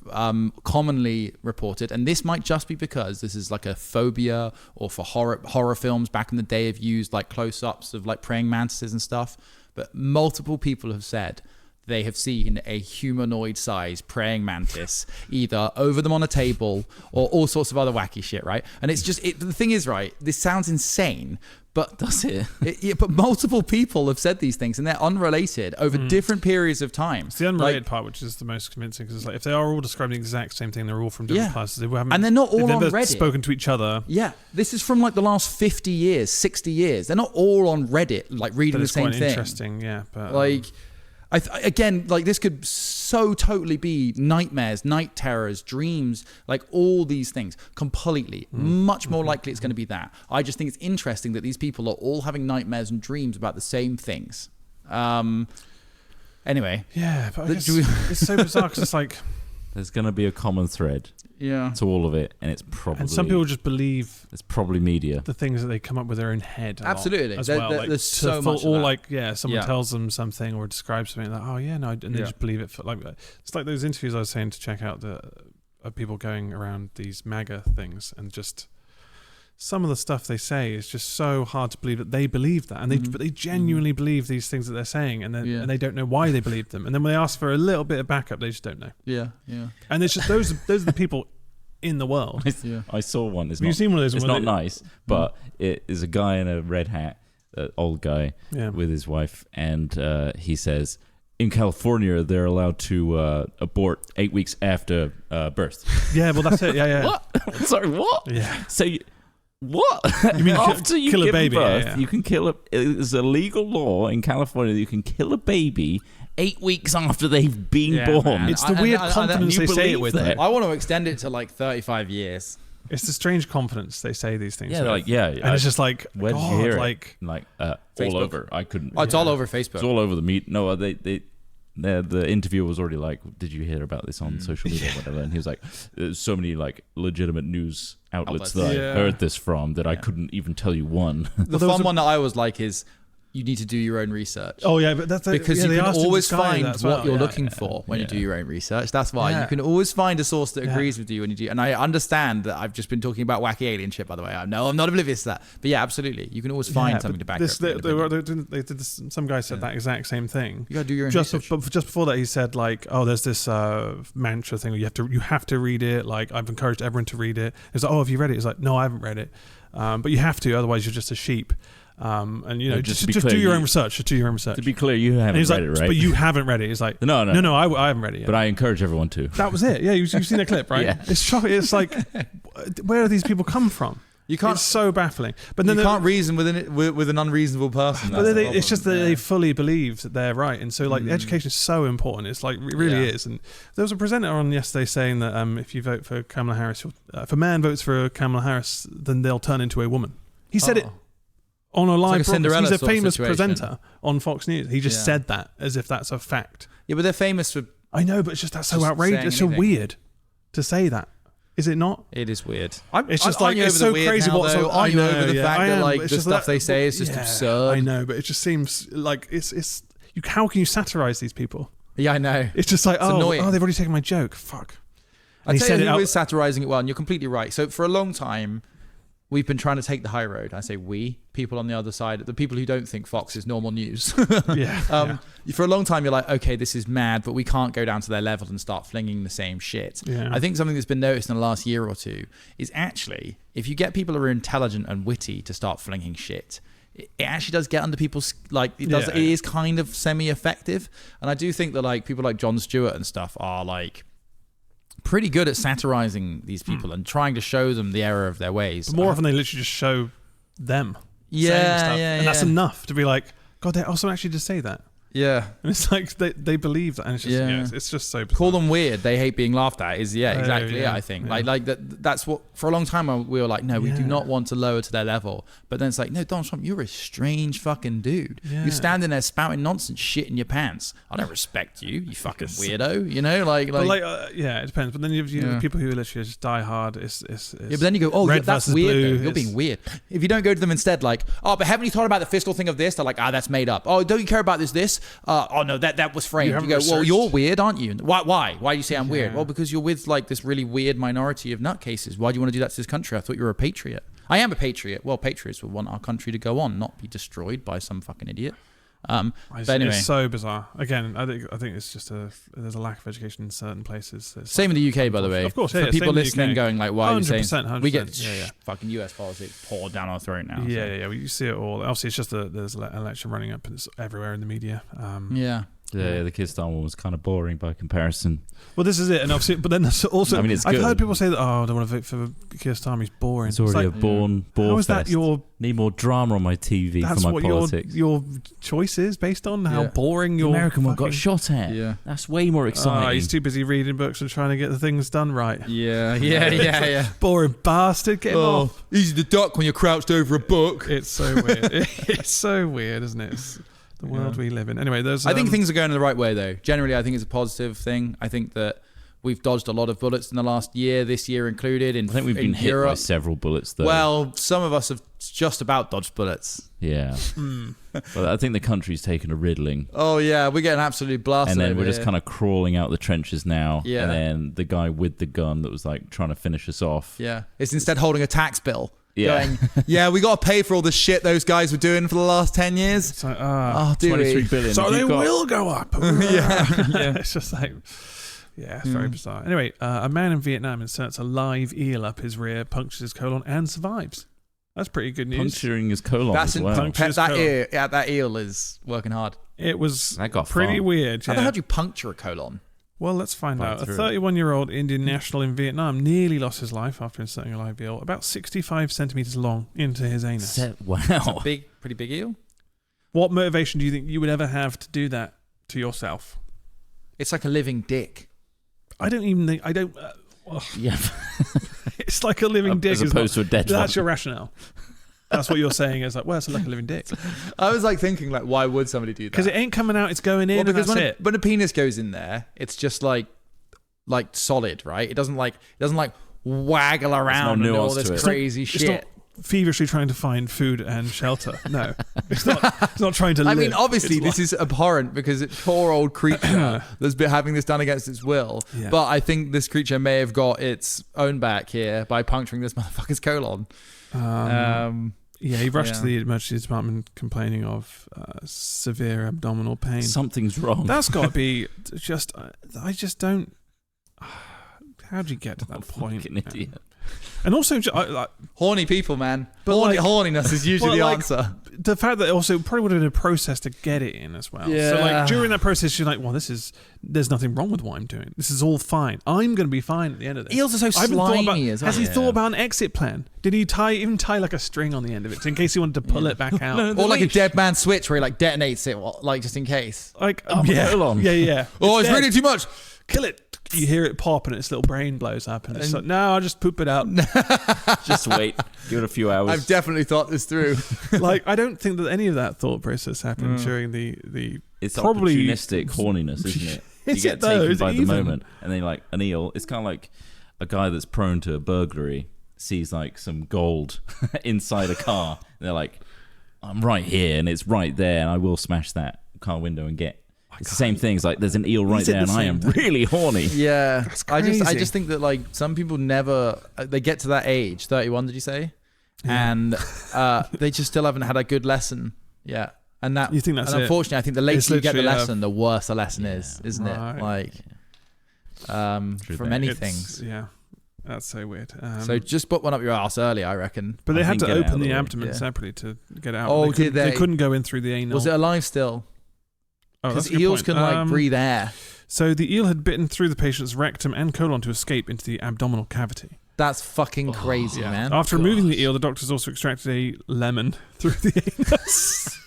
commonly reported, and this might just be because this is like a phobia, or for horror films back in the day have used like close-ups of like praying mantises and stuff, but multiple people have said they have seen a humanoid-sized praying mantis either over them on a table or all sorts of other wacky shit, right? And it's just, the thing is, right, this sounds insane, but does it? But multiple people have said these things, and they're unrelated over different periods of time. It's the unrelated part which is the most convincing, because it's like if they are all describing the exact same thing, they're all from different places. They haven't, and they're not all on never Reddit. Spoken to each other. Yeah, this is from like the last 50 years, 60 years. They're not all on Reddit, like reading the same quite thing. Interesting, yeah. But, like, again, like this could so totally be nightmares, night terrors, dreams, like all these things completely. Much more likely it's going to be that. I just think it's interesting that these people are all having nightmares and dreams about the same things. Anyway. Yeah, but I guess it's so bizarre because it's like, there's going to be a common thread to all of it, and it's probably... And some people just believe... It's probably media. The things that they come up with their own head. Absolutely. As well. Like, there's so much or of that. like, someone tells them something or describes something like, oh yeah, no, and they just believe it. For, like, it's like those interviews I was saying to check out of people going around these MAGA things, and just some of the stuff they say is just so hard to believe that they believe that, and but they genuinely believe these things that they're saying, and then and they don't know why they believe them, and then when they ask for a little bit of backup, they just don't know. Yeah. And it's just those are the people in the world. I saw one. Have you seen one of those? It's not nice, but it is a guy in a red hat, an old guy with his wife, and he says, in California, they're allowed to abort 8 weeks after birth. Yeah, well, that's it. Yeah. What? Sorry, what? Yeah. So what? You mean after you kill a give baby? birth, you can kill it's a legal law in California that you can kill a baby 8 weeks after they've been born. Man. It's the weird confidence they say it with. that? I want to extend it to like 35 years. It's the strange confidence they say these things. Yeah, they're like, and it's just like, where did you hear it? Like all over. I couldn't. Oh, it's all over Facebook. It's all over the meet. No, the interviewer was already like, did you hear about this on social media or whatever? And he was like, there's so many like legitimate news outlets that I heard this from that I couldn't even tell you one. The fun one that I always like is, you need to do your own research. Oh yeah, but that's because you can always find what you're looking yeah. for when you do your own research. That's why you can always find a source that agrees with you when you do. And I understand that I've just been talking about wacky alien shit, by the way. I'm not oblivious to that. But yeah, absolutely, you can always find something to back up. They did this, some guy said that exact same thing. You gotta do your own research. But just before that, he said like, oh, there's this mantra thing where you have to read it. Like, I've encouraged everyone to read it. It's like, oh, have you read it? It's like, no, I haven't read it, but you have to, otherwise you're just a sheep. And you know, No, just to be do clear, your own research. Just do your own research. To be clear, you haven't read it, right? But you haven't read it. It's like no, I haven't read it yet. But I encourage everyone to. That was it. Yeah, you've seen the clip, right? Yeah. It's shocking. It's like, where do these people come from? You can't. It's so baffling. But then you can't reason with an unreasonable person. But it's just that they fully believe that they're right, and so like education is so important. It's like it really is. And there was a presenter on yesterday saying that if you vote for Kamala Harris, if a man votes for Kamala Harris, then they'll turn into a woman. He said it on a live broadcast. He's a famous presenter on Fox News. He just said that as if that's a fact. Yeah, but they're famous for. I know, but it's just that's so outrageous. It's so weird to say that. Is it not? It is weird. It's just like it's so crazy. What's I know over the fact that like the stuff they say is just absurd. I know, but it just seems like it's. How can you satirize these people? Yeah, I know. It's just like annoying. They've already taken my joke. Fuck. I tell you who is satirizing it well, and you're completely right. So for a long time, we've been trying to take the high road. I say we, people on the other side, the people who don't think Fox is normal news. For a long time, you're like, okay, this is mad, but we can't go down to their level and start flinging the same shit. Yeah. I think something that's been noticed in the last year or two is actually, if you get people who are intelligent and witty to start flinging shit, it actually does get under people's, like, it is kind of semi-effective. And I do think that, like, people like Jon Stewart and stuff are, like, pretty good at satirizing these people and trying to show them the error of their ways. But more often they literally just show them saying stuff. And that's enough to be like, God, they also actually just say that. Yeah. And it's like they believe that, and it's just it's just so bizarre. Call them weird. They hate being laughed at is exactly it, I think. Yeah. Like that's what for a long time we were like, no, we do not want to lower to their level. But then it's like, no, Donald Trump, you're a strange fucking dude. Yeah. You're standing there spouting nonsense shit in your pants. I don't respect you, you fucking weirdo. You know, like it depends. But then you have people who are literally just die hard. It's but then you go, that's weird. Though. You're being weird. If you don't go to them instead, like, but haven't you thought about the fiscal thing of this? They're like, that's made up. Oh, don't you care about this? Oh no, that was framed. You go, well, you're weird, aren't you? Why do you say I'm weird? Well, because you're with like this really weird minority of nutcases. Why do you want to do that to this country? I thought you were a patriot. I am a patriot. Well, patriots would want our country to go on, not be destroyed by some fucking idiot. But anyway, it's so bizarre. Again, I think it's just there's a lack of education in certain places. Same in the UK, by the way. Of course, for people listening, going like, "Why are you saying?" 100%. We get fucking US politics poured down our throat now. Yeah. We see it all. Obviously, it's just there's an election running up, and it's everywhere in the media. The Kyrgyzstan one was kind of boring by comparison. Well, this is it, and obviously, but then also, I mean, it's I've good. heard people say that, I don't want to vote for Kyrgyzstan. He's boring. It's already a bore How is fest. that your? Need more drama on my TV That's for my what politics. your choice is based on how boring the your American one got shot at. Yeah, that's way more exciting. He's too busy reading books and trying to get the things done right. Yeah. Boring bastard. Get him off. Easy to duck when you're crouched over a book. It's so weird. It's so weird, isn't it? It's the world we live in. Anyway, I think things are going in the right way, though. Generally, I think it's a positive thing. I think that we've dodged a lot of bullets in the last year, this year included. I think we've been hit by several bullets, though. Well, some of us have just about dodged bullets. Yeah. Well, I think the country's taken a riddling. Oh, yeah. We're getting absolutely blasted. And then we're just kind of crawling out the trenches now. Yeah. And then the guy with the gun that was like trying to finish us off. Yeah. It's instead holding a tax bill. Yeah. Going, we got to pay for all the shit those guys were doing for the last 10 years. It's like, 23 billion. So they will go up. Yeah. It's just like, it's very bizarre. Anyway, a man in Vietnam inserts a live eel up his rear, punctures his colon, and survives. That's pretty good news. Puncturing his colon as well. That eel is working hard. It was that got pretty far. weird. How the hell do you puncture a colon? Well, let's find out. A 31-year-old Indian national in Vietnam nearly lost his life after inserting a live eel about 65 centimeters long into his anus. Wow. Pretty big eel. What motivation do you think you would ever have to do that to yourself? It's like a living dick. I don't even think... Yeah. It's like a living dick. As opposed to a dead one. That's your rationale. That's what you're saying is like, well, it's like a living dick. I was like thinking, like, why would somebody do that? Because it ain't coming out, it's going in, and that's it. When a penis goes in there, it's just like solid, right? It doesn't waggle around and all this crazy shit. It's not feverishly trying to find food and shelter. No, it's not trying to live. I mean, obviously, this is abhorrent because it's poor old creature that's been having this done against its will. Yeah. But I think this creature may have got its own back here by puncturing this motherfucker's colon. He rushed to the emergency department complaining of severe abdominal pain. Something's wrong. That's got to be just... I just don't... How'd you get to that point? An idiot. And also... horny people, man. But horniness is usually the answer. the fact that also probably would have been a process to get it in as well. Yeah. So like during that process, you're like, well, there's nothing wrong with what I'm doing. This is all fine. I'm going to be fine at the end of this. Eels are so I haven't thought slimy as well. Has he thought about an exit plan? Did he even tie like a string on the end of it in case he wanted to pull it back out? Or like a dead man switch where he like detonates it, like just in case. Like, hold on. Yeah. Oh, it's really too much. Kill it. You hear it pop and its little brain blows up and it's like, no, I'll just poop it out. Just wait. Give it a few hours. I've definitely thought this through. Like, I don't think that any of that thought process happened during the It's probably opportunistic horniness, isn't it? You Is get it though? taken Is by it the even? moment, and then like an eel. It's kind of like a guy that's prone to a burglary sees like some gold inside a car. And they're like, I'm right here, and it's right there, and I will smash that car window and get. It's the same thing. It's like there's an eel right said there, the and I same am thing. really horny. Yeah. That's I crazy. just think that like some people never, they get to that age, 31, did you say? Yeah. And they just still haven't had a good lesson yet. And that, You think that's and it? unfortunately, I think the later It's you get the literally, lesson, the worse the lesson is, isn't right. it? Like, True for that. many It's- things. Yeah, that's so weird. So just put one up your ass early, I reckon. but they I had think to get it out open of the the way. abdomen Yeah. separately to get it out. Oh, couldn't- did they? They couldn't go in through the anal. Was it alive still? Oh, Because that's a good eels point. can like breathe air. So the eel had bitten through the patient's rectum and colon to escape into the abdominal cavity. That's fucking crazy, man. After removing the eel, the doctors also extracted a lemon through the anus.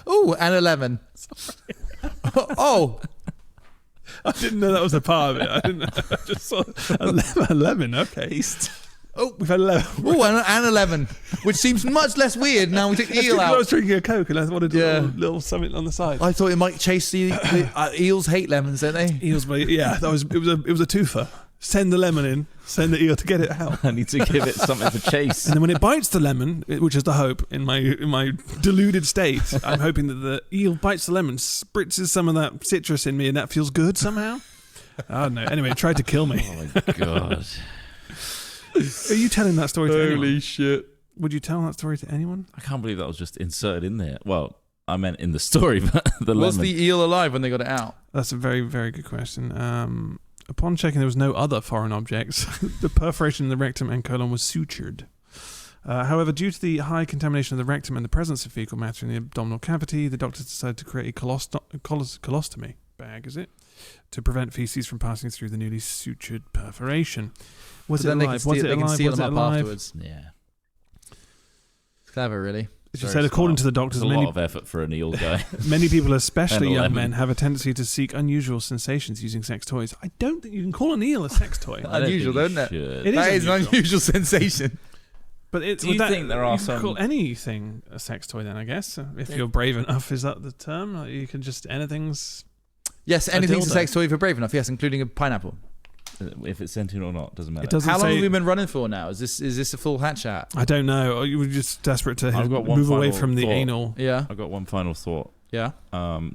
Oh, and a lemon. Oh, I didn't know that was a part of it. I didn't know. I just saw a lemon. Okay. Oh, we've had a lemon. oh, and a lemon, which seems much less weird now we took That's eel because I was out. drinking a Coke and I wanted to do Yeah. a little something on the side. I thought it might chase the eels hate lemons, don't they? Eels, yeah, it was a twofer. Send the lemon in, send the eel to get it out. I need to give it something to chase. And then when it bites the lemon, which is the hope in my deluded state, I'm hoping that the eel bites the lemon, spritzes some of that citrus in me, and that feels good somehow. I don't know. Anyway, it tried to kill me. Oh my god. Are you telling that story to anyone? shit. Would you tell that story to anyone? I can't believe that was just inserted in there. Well, I meant in the story, but the Was lemon. the eel alive when they got it out? That's a very, very good question. Upon checking, there was no other foreign objects. The perforation in the rectum and colon was sutured. However, due to the high contamination of the rectum and the presence of fecal matter in the abdominal cavity, the doctors decided to create a colostomy bag, is it? To prevent feces from passing through the newly sutured perforation. Was it Then they can alive? steal, Was it they can alive? seal Was it them up alive? afterwards. Yeah. It's clever, really. She Very said, according smart. to the It's doctors, a lot many of effort for an eel guy. many people, especially And a young lemon. men, have a tendency to seek unusual sensations using sex toys. I don't think you can call an eel a sex toy. I don't Unusual, think you isn't it? should. It is That is an unusual. unusual sensation. But Do you think there are you could some- call anything a sex toy then, I guess? If you're brave enough, is that the term? Like, you can just, anything's... Yes, anything's a dildo. sex toy if you're brave enough. Yes, including a pineapple. If it's sentient or not, doesn't matter. It doesn't How long say... have we been running for now? Is this a full hatch out? I don't know. Or you were just desperate to I've got one move away final from the thought. anal. Yeah, I've got one final thought. yeah,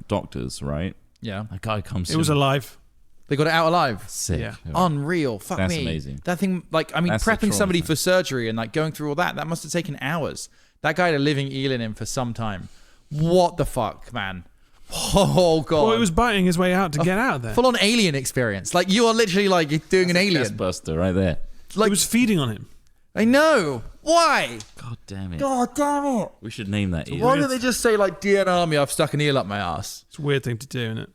Doctors, right? yeah. A guy comes It was in alive. They got it out alive. sick. Yeah. Unreal. Fuck That's me. amazing. That thing, like, I mean, That's the prepping somebody trauma. for surgery and like going through all that must have taken hours. That guy had a living eel in him for some time. What the fuck, man? Oh god. Well, it was biting his way out to get out of there. full on alien experience. Like you are literally like doing an alien. Chest buster right there. Like it was feeding on him. I know. Why? God damn it. God damn it. We should name that eel. Why don't they just say like, "Dear Army, I've stuck an eel up my ass"? It's a weird thing to do, isn't it?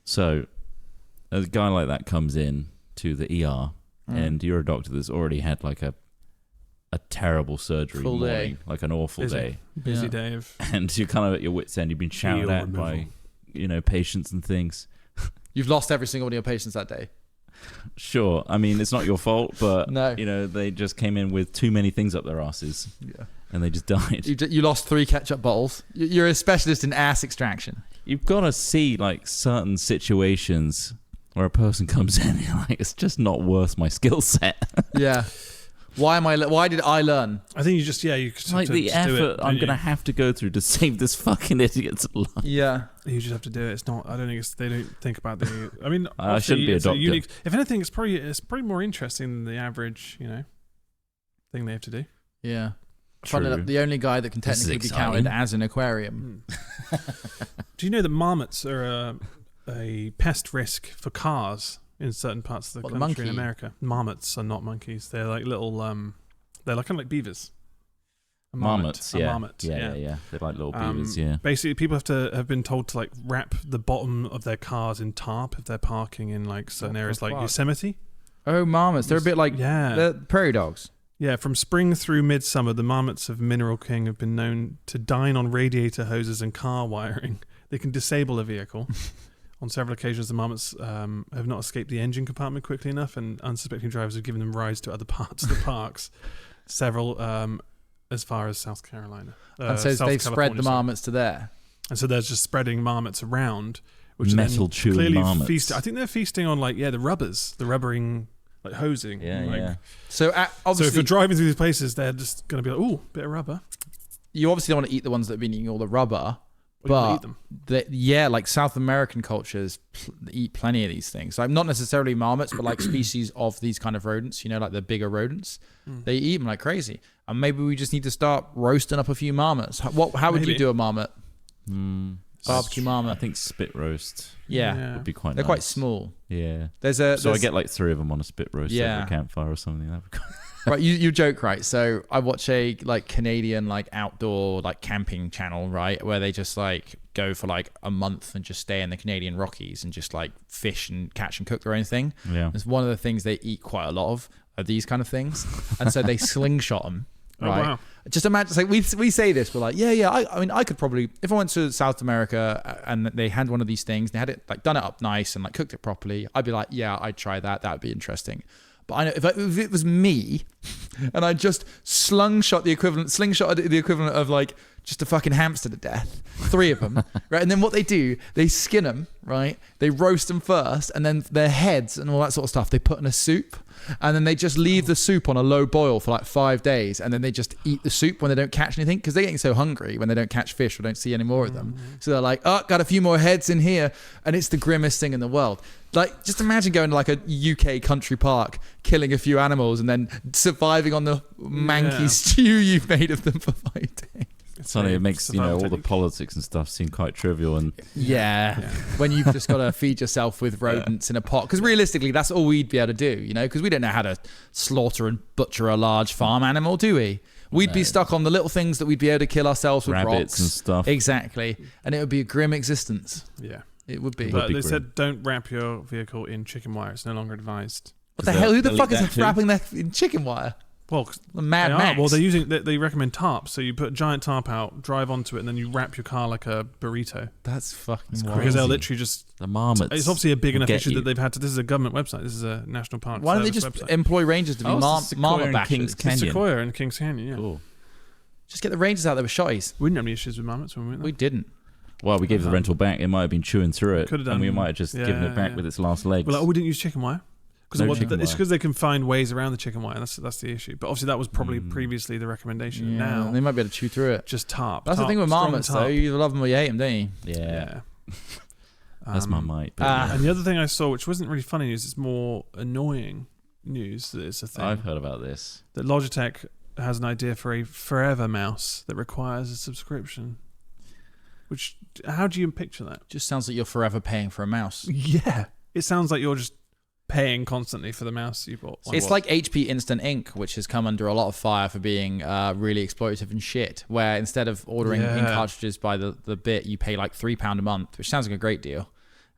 So, a guy like that comes in to the ER, and you're a doctor that's already had like a terrible surgery Full day. morning, like an awful Busy. day, Busy Yeah. day of... and you're kind of at your wits' end. You've been shouted Eel at removal. by, patients and things. You've lost every single one of your patients that day. Sure, I mean it's not your fault, but No. they just came in with too many things up their asses, Yeah. and they just died. You lost 3 ketchup bottles. You're a specialist in ass extraction. You've got to see like certain situations where a person comes in, and you're like, it's just not worth my skill set. Yeah. Why did I learn? I think you just, you just have Like to the just do effort it, I'm don't gonna have to go through to save this fucking idiot's life. Yeah. you just have to do it. It's not. I don't think they don't think about the. I mean, I obviously shouldn't be a it's doctor. unique, if anything, it's probably more interesting than the average, thing they have to do. Yeah. Funny True. enough, the only guy that can This is technically be exciting. counted as an aquarium. Do you know that marmots are a pest risk for cars in certain parts of the What, the country in monkey? America? Marmots are not monkeys. They're like little. They're like kind of like beavers. Marmots, A yeah. marmot, Yeah. They're like little beavers, yeah. Basically, people have been told to like wrap the bottom of their cars in tarp if they're parking in like certain areas like Yosemite. Oh, marmots. They're a bit like the prairie dogs. Yeah, from spring through midsummer, the marmots of Mineral King have been known to dine on radiator hoses and car wiring. They can disable a vehicle. On several occasions, the marmots have not escaped the engine compartment quickly enough, and unsuspecting drivers have given them rides to other parts of the parks, several as far as South Carolina. And so they've spread the marmots to there. And so they're just spreading marmots around, which metal chewing clearly marmots. I think they're feasting on like the rubbering, like hosing. Yeah. So obviously, if you're driving through these places, they're just going to be like, ooh, bit of rubber. You obviously don't want to eat the ones that have been eating all the rubber. But eat them. Like South American cultures eat plenty of these things. Like not necessarily marmots, but like species of these kind of rodents, like the bigger rodents. They eat them like crazy. And maybe we just need to start roasting up a few marmots. How would you do a marmot? Barbecue marmot. I think spit roast. Yeah. Would be quite They're nice. quite small. Yeah. So I get like 3 of them on a spit roast over a campfire or something. That would be Right, you joke, right? So I watch a like Canadian like outdoor like camping channel, right, where they just like go for like a month and just stay in the Canadian Rockies and just like fish and catch and cook their own thing. Yeah, it's one of the things they eat quite a lot of these kind of things, and so they slingshot them. Right. Oh, wow. Just imagine, like we say this, we're like, I mean, I could probably, if I went to South America and they had one of these things, they had it like done it up nice and like cooked it properly, I'd be like, yeah, I'd try that. That would be interesting. But I know if it was me and I just slingshot the equivalent of like just a fucking hamster to death, 3 of them, right? And then what they do, they skin them, right? They roast them first, and then their heads and all that sort of stuff, they put in a soup, and then they just leave the soup on a low boil for like 5 days, and then they just eat the soup when they don't catch anything, because they're getting so hungry when they don't catch fish or don't see any more of them. So they're like, oh, got a few more heads in here, and it's the grimmest thing in the world. Like, just imagine going to like a UK country park, killing a few animals, and then surviving on the manky stew you've made of them for 5 days. It's funny, it makes all the politics and stuff seem quite trivial, and when you've just got to feed yourself with rodents in a pot, because realistically that's all we'd be able to do, because we don't know how to slaughter and butcher a large farm animal, do we? We'd be stuck on the little things that we'd be able to kill ourselves with rabbits rocks and stuff. Exactly, and it would be a grim existence. It would be. But they said don't wrap your vehicle in chicken wire. It's no longer advised. What the hell? Who the fuck is wrapping their in chicken wire? Well, Mad Max. Well, they recommend tarps. So you put a giant tarp out, drive onto it, and then you wrap your car like a burrito. That's fucking wild. Because they'll literally just the marmots. It's obviously a big enough issue that they've had to. This is a government website. This is a national park. Why don't they just employ rangers to be marmot bashers? Sequoia and Kings Canyon. Yeah. Cool. Just get the rangers out there with shotties. We didn't have any issues with marmots when we went there. We didn't. Well, we gave the rental back. It might have been chewing through it, Could have done, and we might have just given it back with its last legs. We're like, we didn't use chicken wire. It's because they can find ways around the chicken wire. That's the issue. But obviously that was probably previously the recommendation. Yeah, now they might be able to chew through it. Just tarp. That's the thing with marmots, though. You either love them or you hate them, don't you? Yeah. That's my mate. And the other thing I saw, which wasn't really funny news, it's more annoying news that it's a thing. I've heard about this. That Logitech has an idea for a forever mouse that requires a subscription. Which, how do you picture that? Just sounds like you're forever paying for a mouse. Yeah. It sounds like you're just paying constantly for the mouse you bought. It's like HP Instant Ink, which has come under a lot of fire for being really exploitative and shit, where instead of ordering ink cartridges by the bit, you pay like £3 a month, which sounds like a great deal.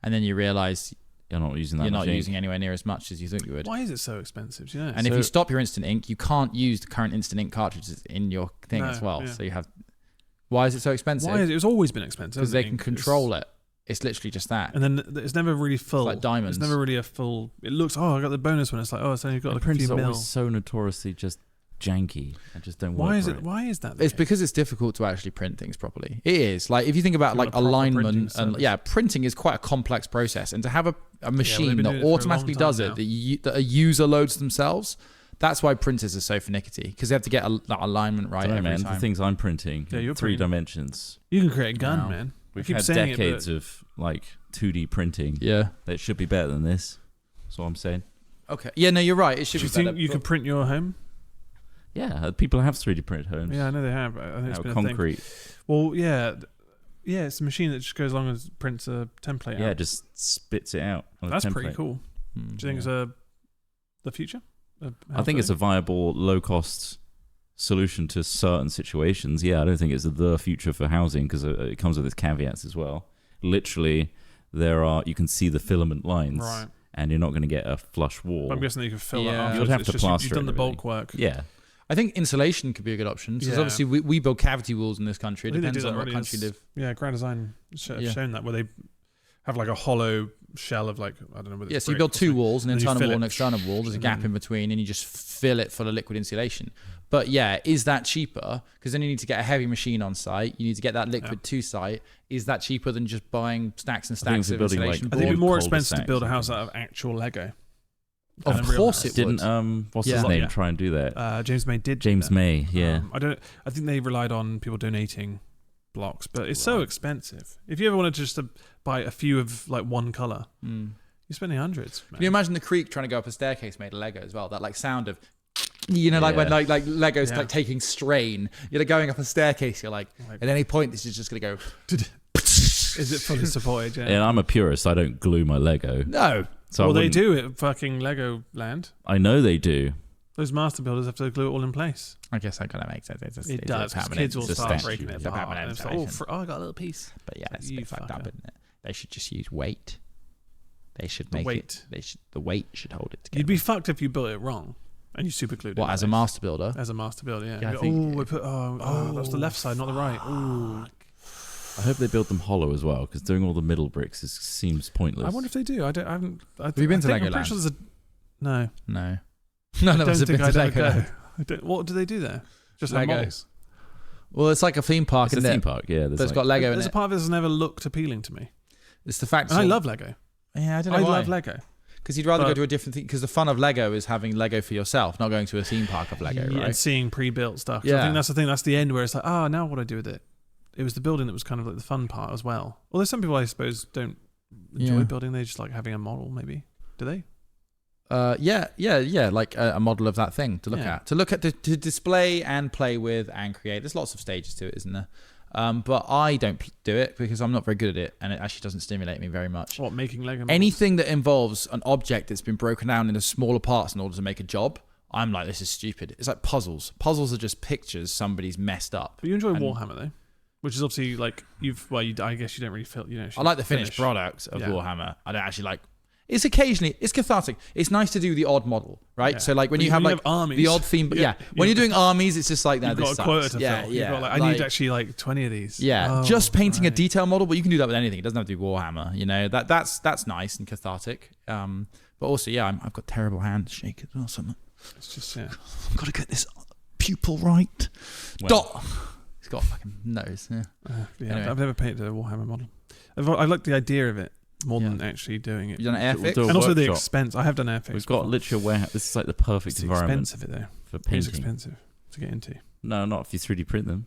And then you realise you're not using anywhere near as much as you think you would. Why is it so expensive? Do you know? And if you stop your Instant Ink, you can't use the current Instant Ink cartridges in your thing as well. Yeah. So you have... Why is it so expensive? It's always been expensive. Because they can control it. It's literally just that. And then it's never really full. It's like diamonds. It's never really a full... It looks, I got the bonus one. It's like, it's only got like printers 50 are mil. always so notoriously just janky. I just don't work right. Why is that? It's because it's difficult to actually print things properly. It is. Like, if you think about like alignment and printing is quite a complex process. And to have a machine that automatically does it, that a user loads themselves... That's why printers are so finicky, because they have to get that alignment right every time. The things I'm printing, 3 dimensions. You can create a gun, man. We've had decades of like 2D printing. Yeah, that should be better than this. That's what I'm saying. Okay. Yeah, no, you're right. It should be better. Do you think you can print your home? Yeah, people have 3D printed homes. Yeah, I know they have. I think it's been concrete. A thing. Well, yeah, it's a machine that just goes along and prints a template. Yeah, just spits it out. That's pretty cool. Do you think it's the future? I think it's a viable, low-cost solution to certain situations. Yeah, I don't think it's the future for housing because it comes with its caveats as well. Literally, you can see the filament lines, right, and you're not going to get a flush wall. I'm guessing that you can fill that up. You'd have to plaster. You've done the bulk work. Yeah. I think insulation could be a good option. Because obviously we build cavity walls in this country. It depends on what country you live. Yeah, Grand Design have shown that, where they have like a hollow shell of like, I don't know. Yeah, so you build 2 walls, an internal wall and an external wall. There's a gap in between, and you just fill it full of liquid insulation. But yeah, is that cheaper? Because then you need to get a heavy machine on site. You need to get that liquid to site. Is that cheaper than just buying stacks and stacks of insulation? I think it'd be more expensive to build a house out of actual Lego. Of course it would. Didn't what's his name try and do that? James May did. James May, yeah. I think they relied on people donating blocks, but it's so expensive. If you ever wanted just to buy a few of like one color, you're spending hundreds. Man. Can you imagine the creek trying to go up a staircase made of Lego as well? That like sound of, like when like Lego's like taking strain. You're going up a staircase. You're like at any point this is just gonna go. Is it fully supported? Yeah. And I'm a purist. I don't glue my Lego. No. So they do at fucking Lego Land. I know they do. Those master builders have to glue it all in place. I guess that kind of makes sense. It does. Kids will start breaking it apart. I got a little piece. But yeah, it's a bit fucked up, isn't it? They should just use weight. They should make it. The weight should hold it together. You'd be fucked if you built it wrong and you super glued it. What, as a master builder? As a master builder, yeah. I think, that's the left side, not the right. Ooh. I hope they build them hollow as well, because doing all the middle bricks seems pointless. I wonder if they do. I haven't. Have you been to Lego Land? No. None of us have been to Lego. What do they do there? Just Lego. Like models? Well, it's like a theme park. It's a theme park, yeah. That's got Lego in it. There's a part of it that's never looked appealing to me. It's the fact. And I love Lego. Yeah, I don't know why. I love Lego. Because you'd rather go to a different thing. Because the fun of Lego is having Lego for yourself, not going to a theme park of Lego, right? And seeing pre-built stuff. Yeah. I think that's the thing. That's the end where it's like, now what do I do with it? It was the building that was kind of like the fun part as well. Although some people, I suppose, don't enjoy building. They just like having a model, maybe. Do they? Yeah. Like a model of that thing to look at. To display and play with and create. There's lots of stages to it, isn't there? But I don't do it because I'm not very good at it, and it actually doesn't stimulate me very much. What, making Lego models? Anything that involves an object that's been broken down into smaller parts in order to make a job, I'm like, this is stupid. It's like puzzles. Puzzles are just pictures somebody's messed up. But you enjoy Warhammer though, which is obviously like I guess you don't really feel. I like the finished product of Warhammer. I don't actually like. It's cathartic. It's nice to do the odd model, right? Yeah. So like when you have armies, the odd theme, when you're doing armies, it's just like that. You've got a quota to fill. You've got I need actually like 20 of these. Yeah, just painting a detail model, but you can do that with anything. It doesn't have to be Warhammer. You know that's nice and cathartic. But also, I've got terrible handshake or something. It's just I've got to get this pupil right. Dot. He's got a fucking nose. Anyway. I've never painted a Warhammer model. I like the idea of it more than actually doing it. You've done airfix? And also the expense. I have done airfix. We've got literally a warehouse. This is like the perfect environment. It's expensive though. For painting. It's expensive to get into. No, not if you 3D print them.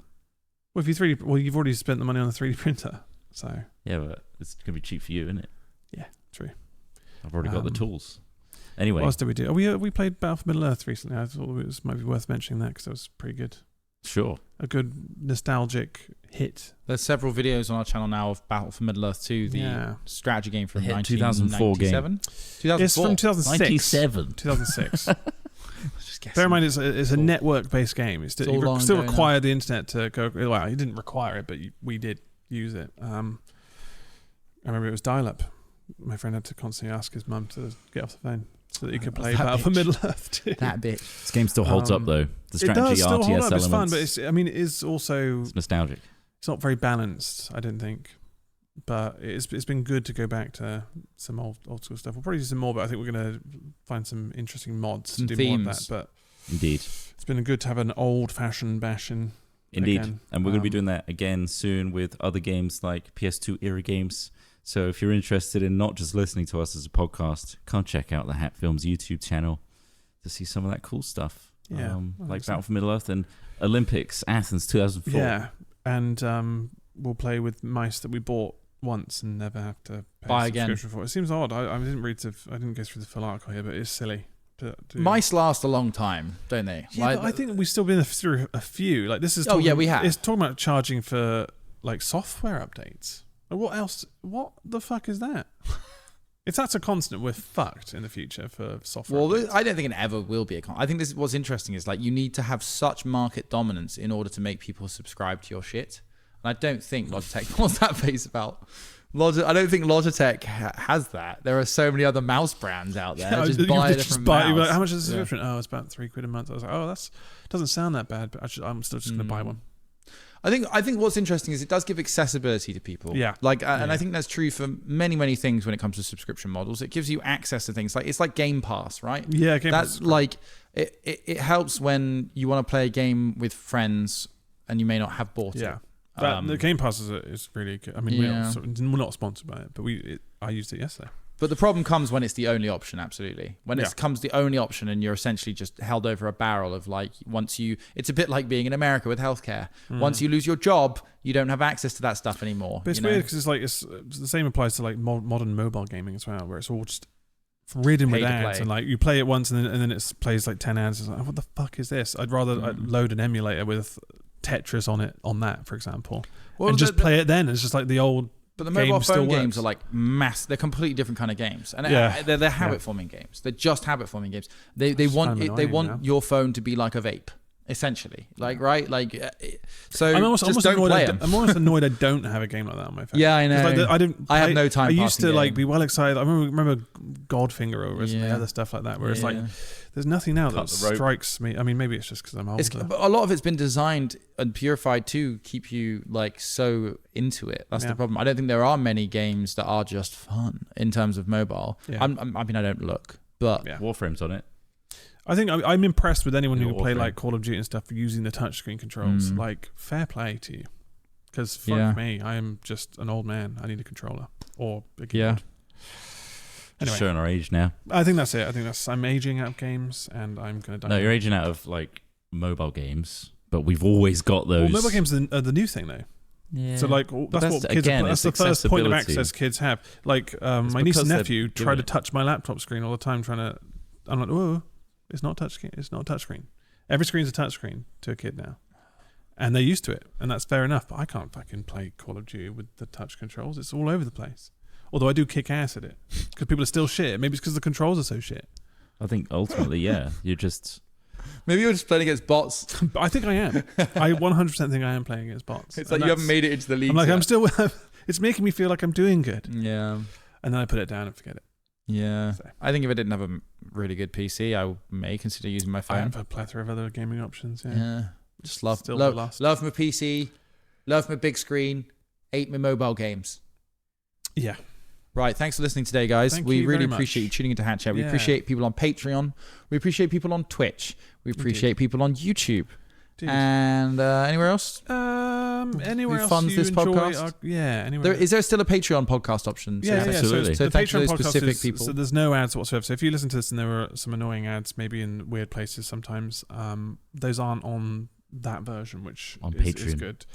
Well, you've already spent the money on the 3D printer, so. Yeah, but it's gonna be cheap for you, isn't it? Yeah, true. I've already got the tools. Anyway, what else did we do? We played Battle for Middle Earth recently. I thought it might be worth mentioning that because it was pretty good. Sure. A good nostalgic hit. There's several videos on our channel now of Battle for Middle Earth 2, the strategy game from 2004 game. 2004. It's from 2006. 97. 2006. Bear in mind, it's a network-based game. It still required the internet to go. Well, it didn't require it, but we did use it. I remember it was dial-up. My friend had to constantly ask his mum to get off the phone so that he could play Battle for Middle Earth 2. That bitch. This game still holds up though. The strategy it does still RTS hold up. elements. It's fun, but it is also nostalgic. It's not very balanced, I don't think. But it's been good to go back to some old school stuff. We'll probably do some more, but I think we're going to find some interesting mods to do themes. more of that. But indeed, it's been good to have an old-fashioned bashing. Indeed, again. And we're going to be doing that again soon with other games like PS2 era games. So if you're interested in not just listening to us as a podcast, come check out the Hat Films YouTube channel to see some of that cool stuff. Yeah, like Battle for Middle Earth and Olympics, Athens 2004. Yeah, and we'll play with mice that we bought once and never have to pay buy a again. subscription for. It seems odd. I didn't go through the full article here, but it's silly. Mice last a long time, don't they? Yeah, but I think we've still been through a few. Like this is. We have. It's talking about charging for like software updates. What else? What the fuck is that? If that's a constant, we're fucked in the future for software. Well, I don't think it ever will be a constant. I think what's interesting is like you need to have such market dominance in order to make people subscribe to your shit. And I don't think Logitech wants that face about. I don't think Logitech has that. There are so many other mouse brands out there. Just buy a different mouse. Like, how much is the subscription? Oh, it's about £3 a month. I was like, oh, that doesn't sound that bad, but I'm still just going to buy one. I think what's interesting is it does give accessibility to people. Yeah. And I think that's true for many, many things when it comes to subscription models. It gives you access to things it's like Game Pass, right? Yeah, Game Pass. That's like it helps when you want to play a game with friends and you may not have bought it. Yeah. The Game Pass is really good. I mean, we're not sponsored by it, but I used it yesterday. But the problem comes when it's the only option, absolutely. When it comes the only option and you're essentially just held over a barrel of it's a bit like being in America with healthcare. Once you lose your job, you don't have access to that stuff anymore. But it's weird because it's the same applies to like modern mobile gaming as well, where it's all just ridden with ads and like you play it once and then it plays like 10 ads. It's like, what the fuck is this? I'd rather load an emulator with Tetris on that, for example, and just play it then. It's just like the old. But the mobile phone games are like they're completely different kind of games, and they're habit forming games. They're just habit forming games. They want your phone to be like a vape, essentially. So I'm almost annoyed I don't have a game like that on my phone. Yeah, I know. I have no time. I used to be well excited. I remember Godfinger over and other stuff like that, where it's like there's nothing now that strikes me. I mean, maybe it's just because I'm older. But a lot of it's been designed and purified to keep you like so into it. That's the problem. I don't think there are many games that are just fun in terms of mobile. Yeah. I mean, I don't look, but Warframe's on it. I think I'm impressed with anyone who can play like Call of Duty and stuff using the touchscreen controls. Like, fair play to you. Because fuck me, I am just an old man. I need a controller or a keyboard. Anyway, just showing our age now. I think that's it. I'm aging out of games, and I'm gonna die. No, you're aging out of like mobile games, but we've always got those. Well, mobile games are the new thing though. Yeah. So like that's what kids. That's the first point of access kids have. Like my niece and nephew try to touch my laptop screen all the time, I'm like, whoa, it's not touchscreen. It's not a touchscreen. Every screen's a touchscreen to a kid now, and they're used to it, and that's fair enough. But I can't fucking play Call of Duty with the touch controls. It's all over the place. Although I do kick ass at it because people are still shit. Maybe it's because the controls are so shit. I think ultimately, you're just. Maybe you're just playing against bots. I think I am. I 100% think I am playing against bots. It's like you haven't made it into the league. I'm like, I'm still. It's making me feel like I'm doing good. Yeah. And then I put it down and forget it. Yeah. So. I think if I didn't have a really good PC, I may consider using my phone. I have a plethora of other gaming options. Yeah. Just love my PC, love my big screen, hate my mobile games. Yeah. Right, thanks for listening today, guys. We really appreciate you tuning into Hat Chat. We appreciate people on Patreon. We appreciate people on Twitch. We appreciate people on YouTube. Dude. And anywhere else? Anywhere else funds this podcast? Anywhere. Is there still a Patreon podcast option? Absolutely. So the thanks to Patreon those specific people. So there's no ads whatsoever. So if you listen to this and there were some annoying ads, maybe in weird places sometimes, those aren't on that version, which on is Patreon. Good.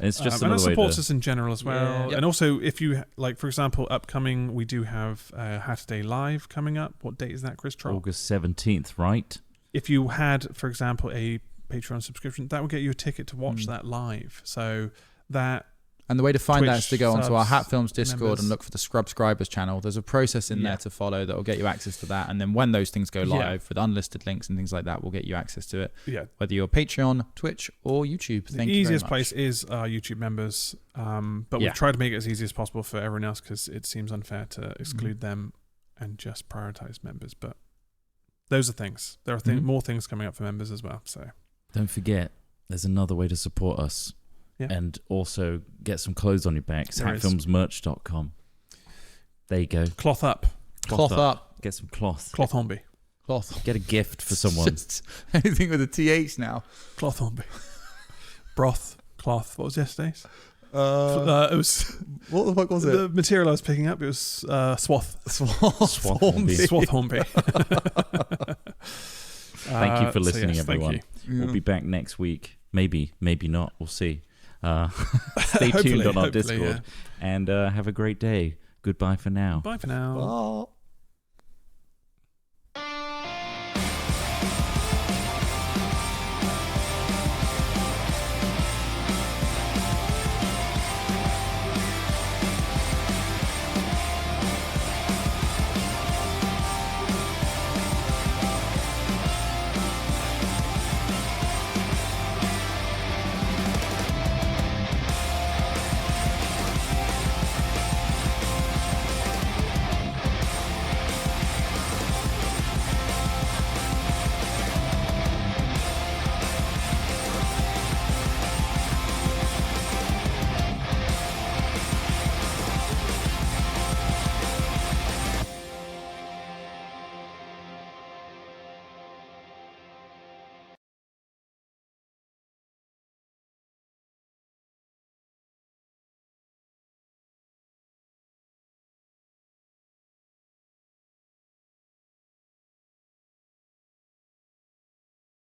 It's just and it another way supports us in general as well. Yeah. And also, if you like, for example, upcoming, we do have Saturday Live coming up. What date is that, Chris? August 17th, right? If you had, for example, a Patreon subscription, that would get you a ticket to watch that live. So that. And the way to find that is to go onto our Hat Films Discord members. and look for the Scrubscribers channel. There's a process in there to follow that will get you access to that. And then when those things go live with unlisted links and things like that, we'll get you access to it. Yeah. Whether you're Patreon, Twitch, or YouTube. The easiest place is our YouTube members. But we've tried to make it as easy as possible for everyone else because it seems unfair to exclude them and just prioritize members. But those are things. There are more things coming up for members as well. So don't forget, there's another way to support us. Yeah. And also get some clothes on your back. Hatfilmsmerch.com. There you go. Cloth up. Cloth up. Get some cloth. Cloth Hornby. Cloth. Get a gift for someone. Just anything with a TH now. Cloth Hornby. Broth. Cloth. What was yesterday's? It was. What the fuck was it? The material I was picking up. It was swath. Swath Hornby. Swath Hornby. Thank you for listening, everyone. You. We'll be back next week. Maybe not. We'll see. Stay tuned on our Discord and have a great day. Goodbye for now. Bye for now. Bye.